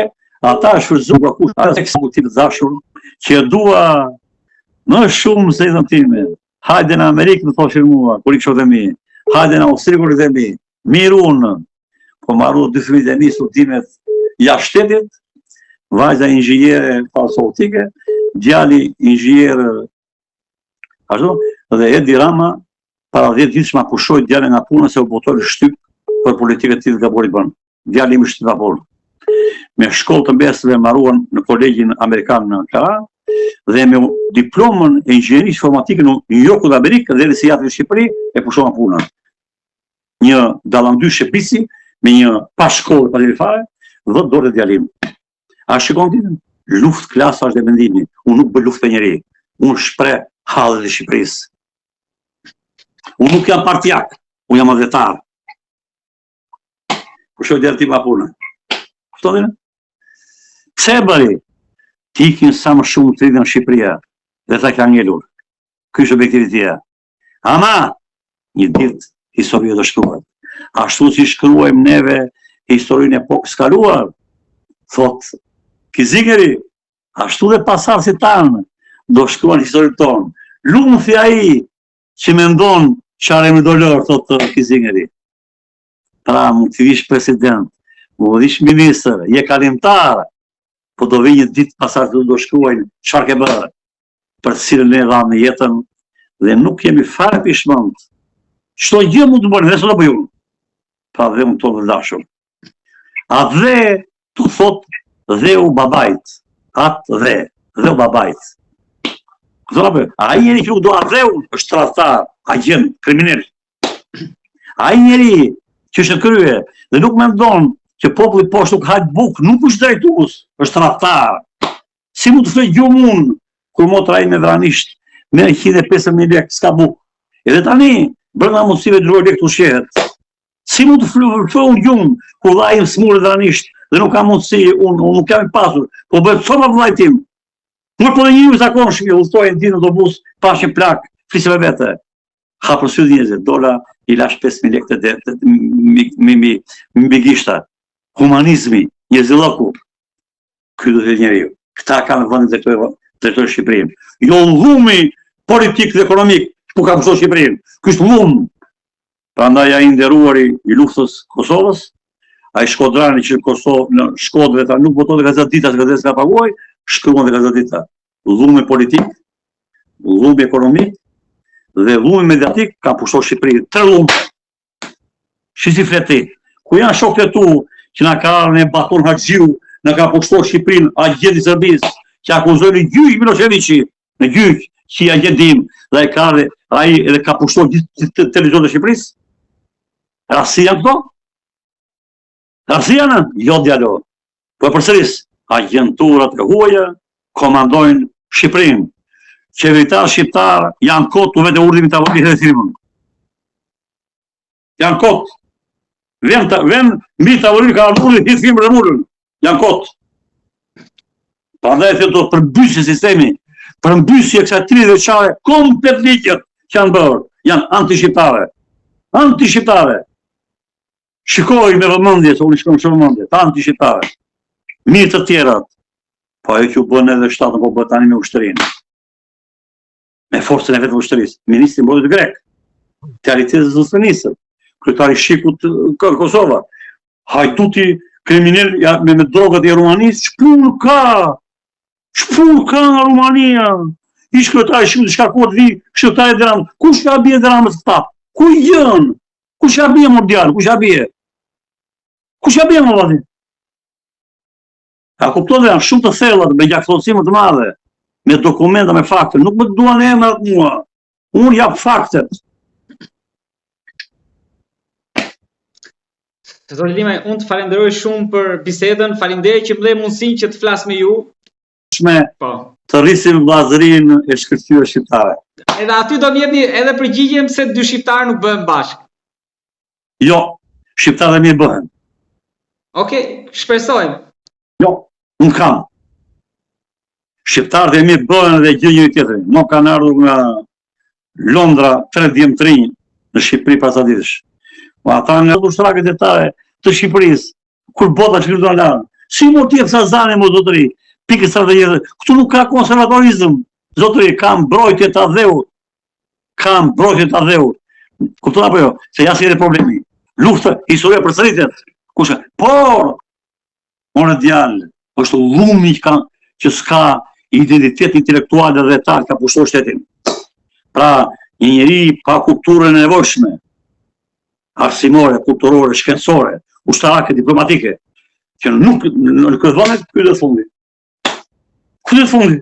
ata shfrytzuan ata ekzekutiv dashur që dua më shumë se i time. Hajde në Amerikë, më thoshin mua, kur i kisha dhe mi. Hajde në Austri, kur i dhe mi. Mirë unë, po marru 2 fëmijë e mi studimet jashtë shtetit, vajza inxhiniere farmaceutike, djali inxhinier ashtu, dhe Edi Rama para 10 ditë ma pushoi djalin nga puna se u botoi shtyp për politikën e tij Gabori bën. Djali im është vapor. Me shkollë të mesme marruan në kolegjin amerikan në Ankara dhe me diplomën e inxhinierisë informatike në New Yorku dhe Amerikë dhe si jatë në Shqipëri e pushon punën. Një dallandy shqiptari me një pa shkollë pa fare, 10 dorë djalim. A shikon ti? Luftë klasash dhe mendimi. Unë nuk bëj luftë për njeri. Unë shpreh hallet e Shqipërisë. Unë nuk jam partijak, unë jam adhetar. Pushoj djalë ti pa punë. Kuptoni? Pse bëri? Ti ikin sa më shumë të rritë në Shqipëria dhe ta ka ngelur. Ky është objektiviteti. Ama, një ditë historia do shkruhet. Ashtu si shkruajmë neve historinë e epokës kaluar, thot Kizingeri, ashtu dhe pasardhësit tanë do shkruan historinë tonë. Lumthi ai që mendon çfarë më do lër, thot Kizingeri. Pra mund të vish president, mund të vish ministër, je kalimtar, po do vi një ditë pasardhësit do shkruajnë çfarë ke bërë, për të cilën ne dhamë në jetën dhe nuk jemi fare pishmënd. Çdo gjë mund të bëni, dhe sot do bëjmë. Pra dhe më tonë dhe dashur. A dhe, të thot, dhe u babajt. Atë dhe u babajt. A i njeri që nuk do a dhe u, është tradhtar, agent, kriminal. A i njeri që është në krye, dhe nuk me ndonë që populli poshtë nuk hajtë bukë, nuk është drejtues, është tradhtar. Si mu të flej gjumë unë, kur motra i me vranisht, me 150.000 lek, s'ka bukë. Edhe tani, brenda mundësive drujë lek të ushqehet. Si mu të flej unë gjumë, kur dha im smurë vranisht, dhe nuk ka mundësi, unë nuk kam i pasur, po bëhet soma vllajtim. Por po dhe një zakonshëm, udhtoi në ditë në autobus, pashin plak, flisë me vete. Hapër sy njerëzit, dola i lash 5.000 lekë mbi gishta. Humanizmi, njerëzilloku. Ky do të njeriu. Këta kanë vendin të drejtojnë Shqipërinë. Jo dhumi politik dhe ekonomik ku ka pushtuar Shqipërinë. Ky është dhum. Prandaj ai nderuari i luftës Kosovës, ai shkodrani që Kosovë në Shkodrë ta nuk voton Gazeta Dita, se Gazeta ka paguaj, shkruan Gazeta Dita. Dhumi politik, dhumi ekonomik dhe dhumi mediatik ka pushtuar Shqipërinë. Tre dhum. Si fleti. Ku janë shokët e tu që na kanë në Baton Haxhiu, na ka pushtuar Shqipërinë, agjenti i Serbisë, që akuzojnë gjyq Miloševići, në gjyq që agjentim dhe ai edhe ka pushtuar gjithë televizionin e Shqipërisë. Rasti janë këto? Rasti janë? Jo djalo. Po përsëris, agjenturat e huaja komandojnë Shqipërinë. Qeveritarë shqiptarë janë kot u vetë urdhimi të avokit dhe thirrën. Janë kot. Vend mbi tavolinë ka ardhur i thirrën rëmullën. Janë kot. Prandaj do të përmbysë sistemi, përmbysje kësaj 30 vjeçare komplet ligjet që janë bërë, janë anti-shqiptare. Anti-shqiptare. Shikoj me vëmendje, se unë shkoj me vëmendje, anti-shqiptare. Mirë të tjerat. Po ajo që u bën edhe shtatën, po bëhet tani me ushtërinë. Me forcën e vetë ushtërisë. Ministri mbrojtjes grek. Realiteti zotënisë. Kryetari i Shikut Kosova. Hajtuti kriminal me drogat e Rumanisë, ç'punë ka? Ç'punë ka nga Rumania? Ish kryetari i Shikut shkarkuat vi, shqiptari dram. Kush ka bie dramës këta? Ku jën? Kush ka bie mondial? Kush ka bie? Kush ka bie më vati? A kupton dhe janë shumë të thella me gjaktësime të madhe, me dokumenta, me fakte. Nuk më duan emrat mua. Unë jap faktet. Zoti Limaj, unë të falenderoj shumë për bisedën, faleminderit që më dhe mundësinë që të flas me ju. Po. Të rrisim vllazërinë e shkëlqyer shqiptare. Edhe aty do vjeni edhe përgjigjem se dy shqiptarë nuk bëhen bashkë. Jo, shqiptarët mirë bëhen. Okej, shpresojmë. Jo, unë kam. Shqiptarët e mirë bëhen dhe gjë njëri tjetrin. Mo kanë ardhur nga Londra 3 dhjetëri në Shqipëri pas ditësh. Ata nga ushtrakët detare të Shqipërisë, kur bota që këtu në si mund t'jetë sa zane më zotëri, pikë strategjie. Këtu nuk ka konservatorizëm, zotëri, ka mbrojtje të adheut. Ka mbrojtje të adheut. Kupton apo jo? Se jashtë edhe problemi. Lufta, historia përsëritet. Kusha, por, orë djalë, është dhumi që s'ka identitet intelektual dhe tal ka pushtuar shtetin. Pra, një njeri pa kulturën e nevojshme, arsimore, kulturore, shkencore, ushtarake, diplomatike, që nuk në këtë vëndet, këtë dhe fundi. Këtë dhe fundi.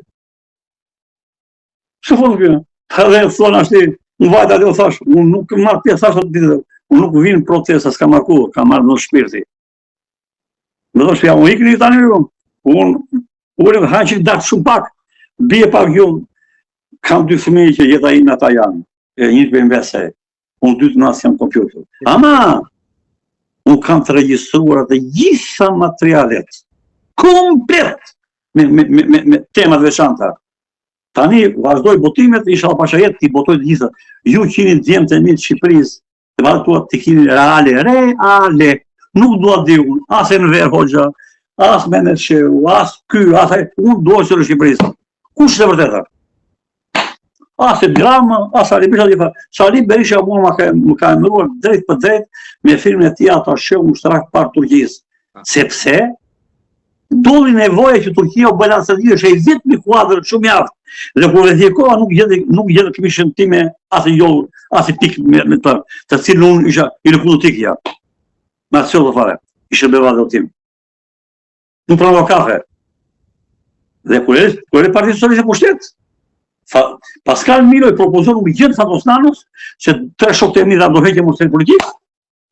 Që fundi kjo? Edhe thonë ashti, në vajta dhe o thash, unë nuk marrë pjesë thash atë ditë, unë nuk vinë protesta, s'ka marku, ka marrë në shpirti. Në dhe shpja, unë ikë një tani rrëm, unë hanë që datë shumë pak, bje pak gjumë, kam 2 fëmijë që jeta ime ata janë, e një të bëjmë vese, unë 2 të nasë jam kompjuter. Ama, unë kam të regjistruar të gjitha materialet, komplet, me temat veçanta. Tani, vazhdoj botimet, isha pashajet, ti botoj të gjitha. Ju qini djemë të një të Shqipërisë, të vazhduat të kini reale. Nuk duat di unë, as e në verë hoxha, as me në qeru, as ky, unë duat që në Shqipërisë. Kush të vërteta? As e drama, as Sali Berisha, Sali Berisha më ka emëruar drejt për drejt me filmin e tij ata sheu ushtrak par Turqisë. Sepse doli nevoja që Turqia u balancëri është ai vetmi kuadër shumë i aftë. Dhe kur verifikova nuk gjetë këmishën time as e jo, as e pik me të cilën unë isha i lëkundu tikja. Me atë qëllë të fare, ishë beva dhe tim. Nuk prano kafe. Dhe kur e Partia Socialiste pushtet, Pascal Miloj propozon u gjithë Fatosnanos që 3 shokët e mi dhe abdoheqe mostre politikë,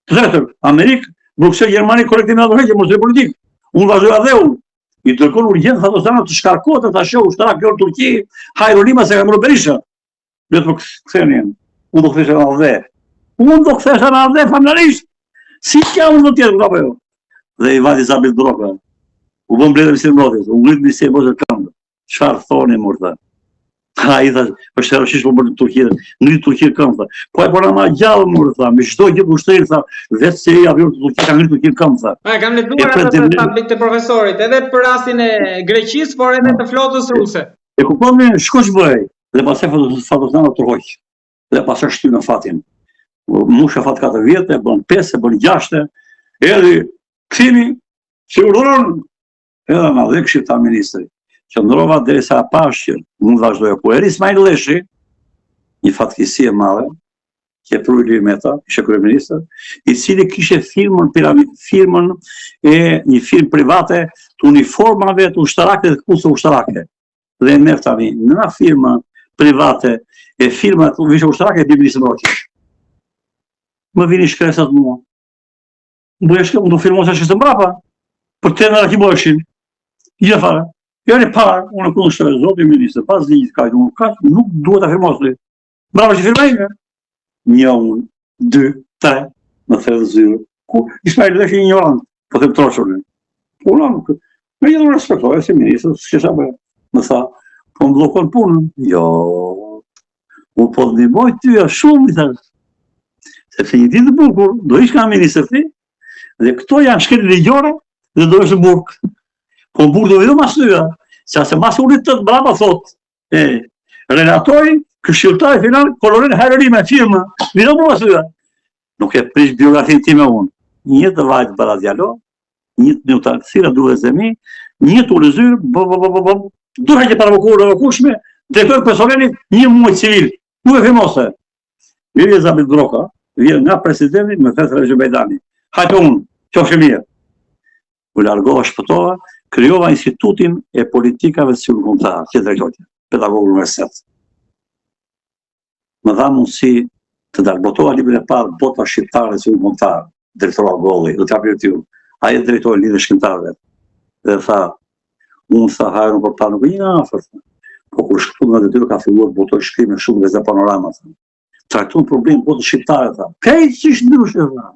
të tretër, Amerikë, Bruxelles, Gjermani, korektive abdoheqe mostre politikë. Unë vazhdoj adhe unë. I tërkon urgjent Fatosnanos të shkarkot të shoh ushtarak kjo në Turqi, hajrolima se ka mërë Berisha. Dhe të këtheni jenë. Unë do këtheshe në adhe. Unë do këtheshe në adhe familjarisht. Si kja unë do tjetë këta për jo. Dhe i vati Zabit Droga. U bëm bledhe Ministri Mbrojtjes, u ngrit Ministri Mbrojtjes këndë. çfarë thoni më tha. Ai tha, është rroshish po bën Turqi, në Turqi këmbë tha. Po e bëra më gjallë më tha, me çdo gjë ushtri tha, vetë se ai avion të Turqi ka ngritur Turqi këmbë tha. Kam lexuar atë tablik të profesorit, edhe për rastin e Greqisë, por edhe të flotës ruse. E kupton me shko ç'bëj, dhe pastaj fotosana të hoq. Dhe pastaj shty në fatin. Musha fat 4 vjetë, bën 5, bën 6, erdhi kthimi, siguron, edhe na dhe këshilla ministri. Qëndrova derisa pash që mund vazhdoja. Po eri Ismail Leshi, një fatkeqësi e madhe, që e pruri Meta, ishte kryeminist, i cili kishte firmën e një firmë private të uniformave të ushtarakëve dhe kusë ushtarake. Dhe merr tani në firmë private e firma të ushtarake e Biblisë Mbrojtjes. Më vini shkresat mua. Unë do firmosa që të mbrapa, për të në rakiboshin. Ja fare. Jone parë, unë e kundështoj Zoti Ministër, pas ligjit ka nuk duhet ta firmosni. Bravo që firmojnë. 1, 2, 3, më thellë zyrë. Ku Ismail Leshi një ignorant, po them troshur. Unë nuk. Me një respektoj si ministër, s'kisha bëj. Më tha, po më bllokon punën. Jo. Unë po të ndihmoj ty shumë i thash. Sepse një ditë bukur, do ish ka ministër ti, dhe këto janë shkel ligjore dhe do është në burg. Po në burg do vido mas tyja, që se mas unit të brava thot, relatori, këshilltari final, kolorin herërime, firma, vido mu mas tyja. Nuk e prish biografin ti me unë. Një të vajtë bëra djalo, një të një të aksira duhe zemi, një të ulezyrë, duhe që paravokurë dhe kushme, drejtori personelit, një muaj civil, nuk e firmose. Vjen Zabit Broka, vjen nga presidenti me Fetra Gjëbejdani. Hajtë unë, qofshë mirë. U largova, shpëtova, krijova institutin e politikave të kombëtare, që drejtoria, pedagog universitet. Më dha mundësi të darbotova librin e parë Bota shqiptare të kombëtare, drejtora Golli, do t'jap ty. Ai është drejtori lidhje shkrimtarëve. Dhe tha, unë tha hajrën për ta nuk një afër. Po kur shkruaj në detyrë ka filluar botoj shkrimë shumë dhe panorama. Trajton problem botës shqiptare tha. Kej ç'ish ndryshe tha.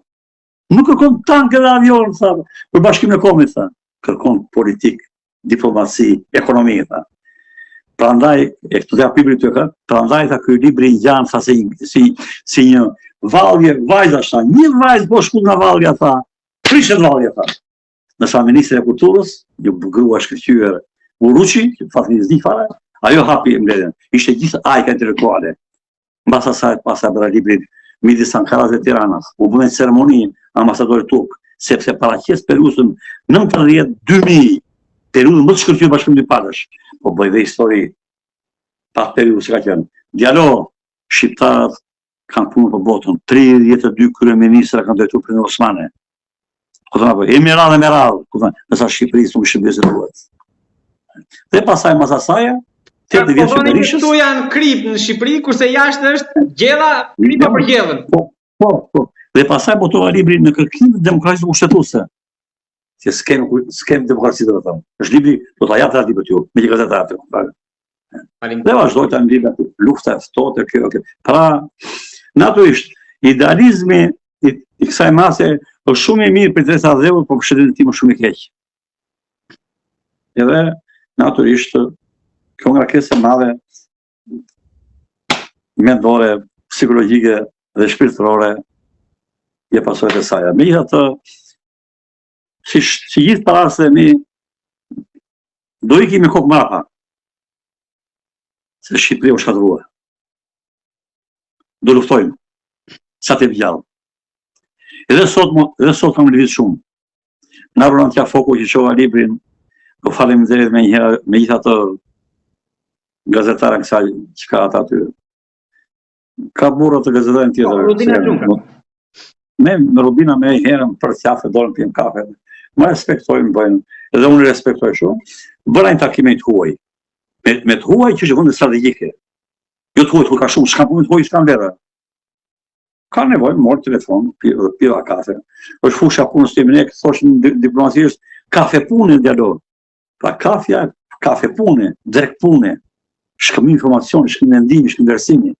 Nuk kërkon tanke dhe avion, tha, për bashkimin e kombit, tha. Kërkon politik, diplomaci, ekonomi, tha. Prandaj, e këtu t'ja pibri të ka, prandaj tha ky libri i gjanë, tha, si një vallje, vajza tha, një vajzë po shku nga vallja, tha, prishet vallja, tha. Nësa ministri e kulturës, një grua shkëlqyer Uruçi, që fatkeqësi fare, ajo hapi mbledhjen. Ishte gjithë ajka intelektuale. Mbas asaj pas bëra librin midis Ankaras dhe Tiranës. U bën ceremoni ambasadorit turk, sepse paraqes periudhën 90-2000, periudhën më të shkëlqyer bashkëpunimi i palësh. Po bëj dhe histori pas periudhës ka qenë. Dialog shqiptarët kanë punë për botën. 32 kryeministra kanë drejtuar për Osmane. Emirall, nësa Shqipërisë nuk shqipërisë të duhet. Dhe pasaj mas asaja, të vjetë që Berishës... Këtu janë krip në Shqipëri, kurse jashtë është gjella, kripa për gjellën. Po. Dhe pasaj botova libri në kërkim të demokracisë kushtetuese. Që s'kem demokracisë të thëmë. është libri, do t'a japë të libri t'ju, me që gazetarë të. Dhe vazhdoj të në libri aty, lufta e ftohtë, kjo. Pra, natyrisht, idealizmi i kësaj mase është shumë i mirë për Teresa Dheu, por për shëndetin tim është shumë i keq. Edhe, natyrisht, kjo ngarkesë e madhe mendore, psikologjike dhe shpirtërore je pasojat e saj. Megjithatë, si gjithë parasë mi do ikim me kokë mrapa, se Shqipëria u shkatërua. Do luftojmë, sa të gjallë. Edhe sot kam lëvizur shumë. Nga Roland Foku që shoha librin, do faleminderit me njëherë me gjithatë gazetarën kësaj që ka ata aty. Ka burra të gazetarën tjetër. Me Rubina me herën për qafe, dorën pijmë kafe. Më respektojnë, bëjnë, edhe unë respektoj shumë. Bërajnë takime të huaj. Me të huaj që është vëndë strategjike. Jo të huaj, ka shumë, s'ka punë të huaj, s'ka në vera. Ka nevojë, morë telefon, pira kafe. është fusha punës të imenek, thoshin diplomatisht, kafe pune dialog. Pra kafe pune, drek pune, shkëmi informacion, shkëmi mendimi, shkëmi versimi.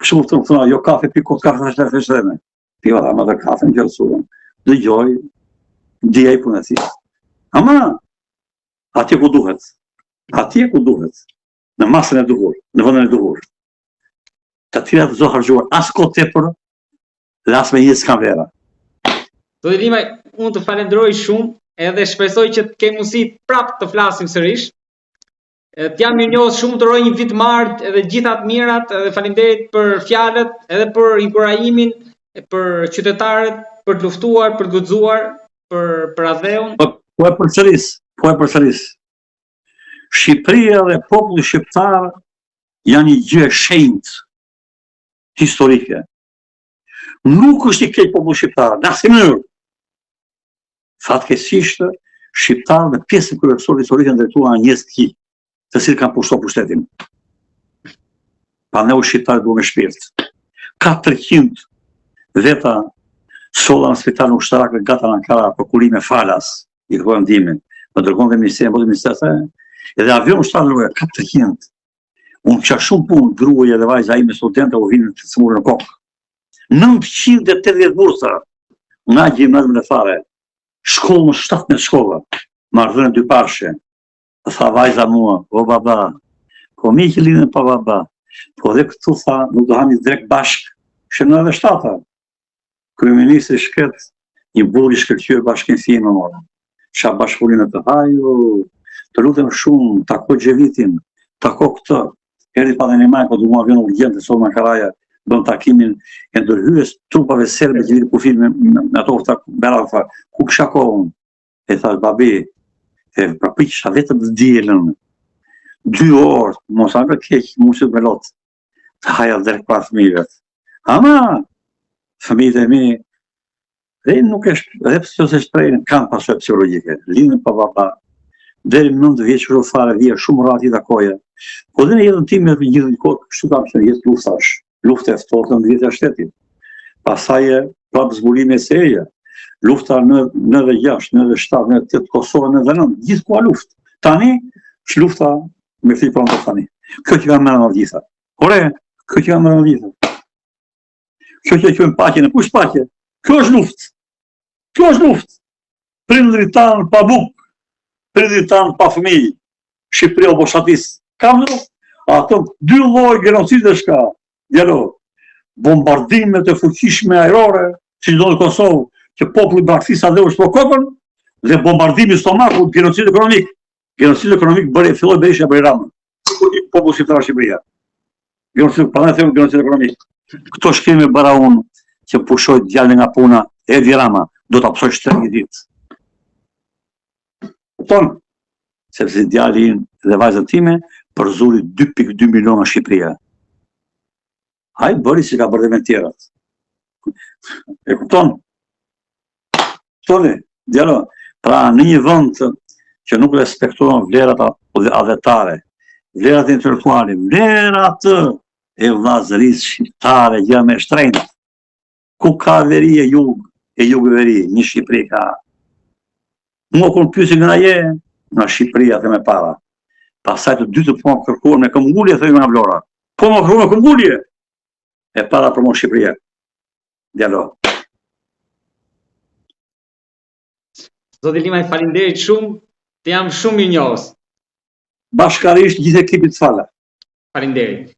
Kështu të thona, jo kafe, pikot kafe të shtëreme. Pira da, ma dhe kafe në gjërësurën, dëgjoj, dijaj punë e si. Ama, atje ku duhet. atje ku duhet, në masën e duhur, në vendin e duhur. Të tjerat do harxuar as kohë tepër dhe as me një s'kan vera. Zoti Limaj, unë të falenderoj shumë edhe shpresoj që të kemi mundësi prapë të flasim sërish. Të jam mirënjohës shumë, të uroj një vit mart edhe gjitha të mirat, edhe faleminderit për fjalët, edhe për inkurajimin, për qytetarët, për të luftuar, për të guxuar, për adheun. Po e përsëris. Shqipëria dhe populli shqiptar janë një gjë e shenjtë historike. Nuk është i keq populli shqiptar, në asnjë mënyrë. Fatkeqësisht, shqiptarët në pjesën kryesore historike ndërtuar nga njerëz të këqij, të cilët kanë pushtuar pushtetin. Pa ne u shqiptarët duhet me shpirt. 400 veta solla në spitalin ushtarak në Gata në Ankara për kurime falas, i kërkojnë ndihmën. Më dërgon dhe Ministria, edhe avion ushtarak 400. Unë kisha shumë punë, gruaja dhe vajza ime studente u vinë të smurën në kokë. 980 bursa nga gjimnazin e fare. Shkollë më 17 shkolla, marrëdhënie dy parshe. Tha vajza mua, o baba, po mi që lidhen pa baba, po dhe këtu tha, nuk do hani drejt bashk, shënë edhe shtata. Kryeministri shket, një burr i shkëlqyer bashkënësie më morën. Qa bashkëpunimet të haju, të lutem shumë, tako Gjevitin, tako këtë, erdhi pa dhe një majë, po du mua vjen urgjent të sonë në Karaja, bën takimin e ndërhyjes trupave serbe që vinë kufit me ato ofta berafa, ku kësha kohën? E thash babi, e prapikësha vetëm të dielën, 2 orë, mos anë keq, musit me lot, të haja drejt pa fëmijëvet. Ama, fëmijët e mi, dhe nuk është, edhe pse se shprejnë, kanë pasojë psikologjike, lidhen pa baba, deri 9 vjeç kështu fare vija shumë rati të koja. Po dhe në jetën time me gjithë një kohë, kështu kam që jetë luftash, luftë e ftohtë në vjetë e shtetit. Pasaj e prapë zbulimi e seja, lufta në dhe 6, në dhe 7, në 8, Kosovë, në dhe 9, gjithë kua luftë. Tani, që lufta me këti pranë të tani. Kjo që kam mërë në gjitha. Ore, kjo që kam mërë në gjitha. Kjo që qëmë paqe në kush paqe? Kjo është luftë. Kjo është luftë. Prindrit tanë pa bukë, prindrit tanë pa fëmijë, Shqipëria o boshatis. Kam në, ato 2 lloj genocide shka, djelo, bombardimet e fuqishme ajrore, që do në Kosovë, që populli bashkësisë dhe është po kokën, dhe bombardimi stomaku, genocid ekonomik. Genocid ekonomik filloj Berisha bëri Ramën. Populli shqiptar Shqipëria. Genocid ekonomik. Këto shkeme bëra unë, që pushoj djallin nga puna, Edi Rama, do të apsoj 7 ditë. Tonë, sepse djallin dhe vajzën time, përzuri 2.2 miliona Shqipëria. Hajë bëri që ka bërë dhe me tjerat. E kupton? Toni, djalo, pra në një vend që nuk respektuan vlerat adhetare, vlerat intelektuale, vlerat e vllazërisë shqiptare, gjë me shtrenjtë. Ku ka veri e jug veri, një Shqipëri ka. Mua kur pyesin nga je, nga Shqipëria dhe me para. Pasaj të dy të po më kërkuar me këmbgulje, thëjmë nga Vlora. Po më kërkuar me këmbgulje, e para për më Shqipëria. Djalo. Zoti Limaj, faleminderit shumë, të jam shumë mirënjohës. Bashkarisht gjithë ekipit fala. Faleminderit.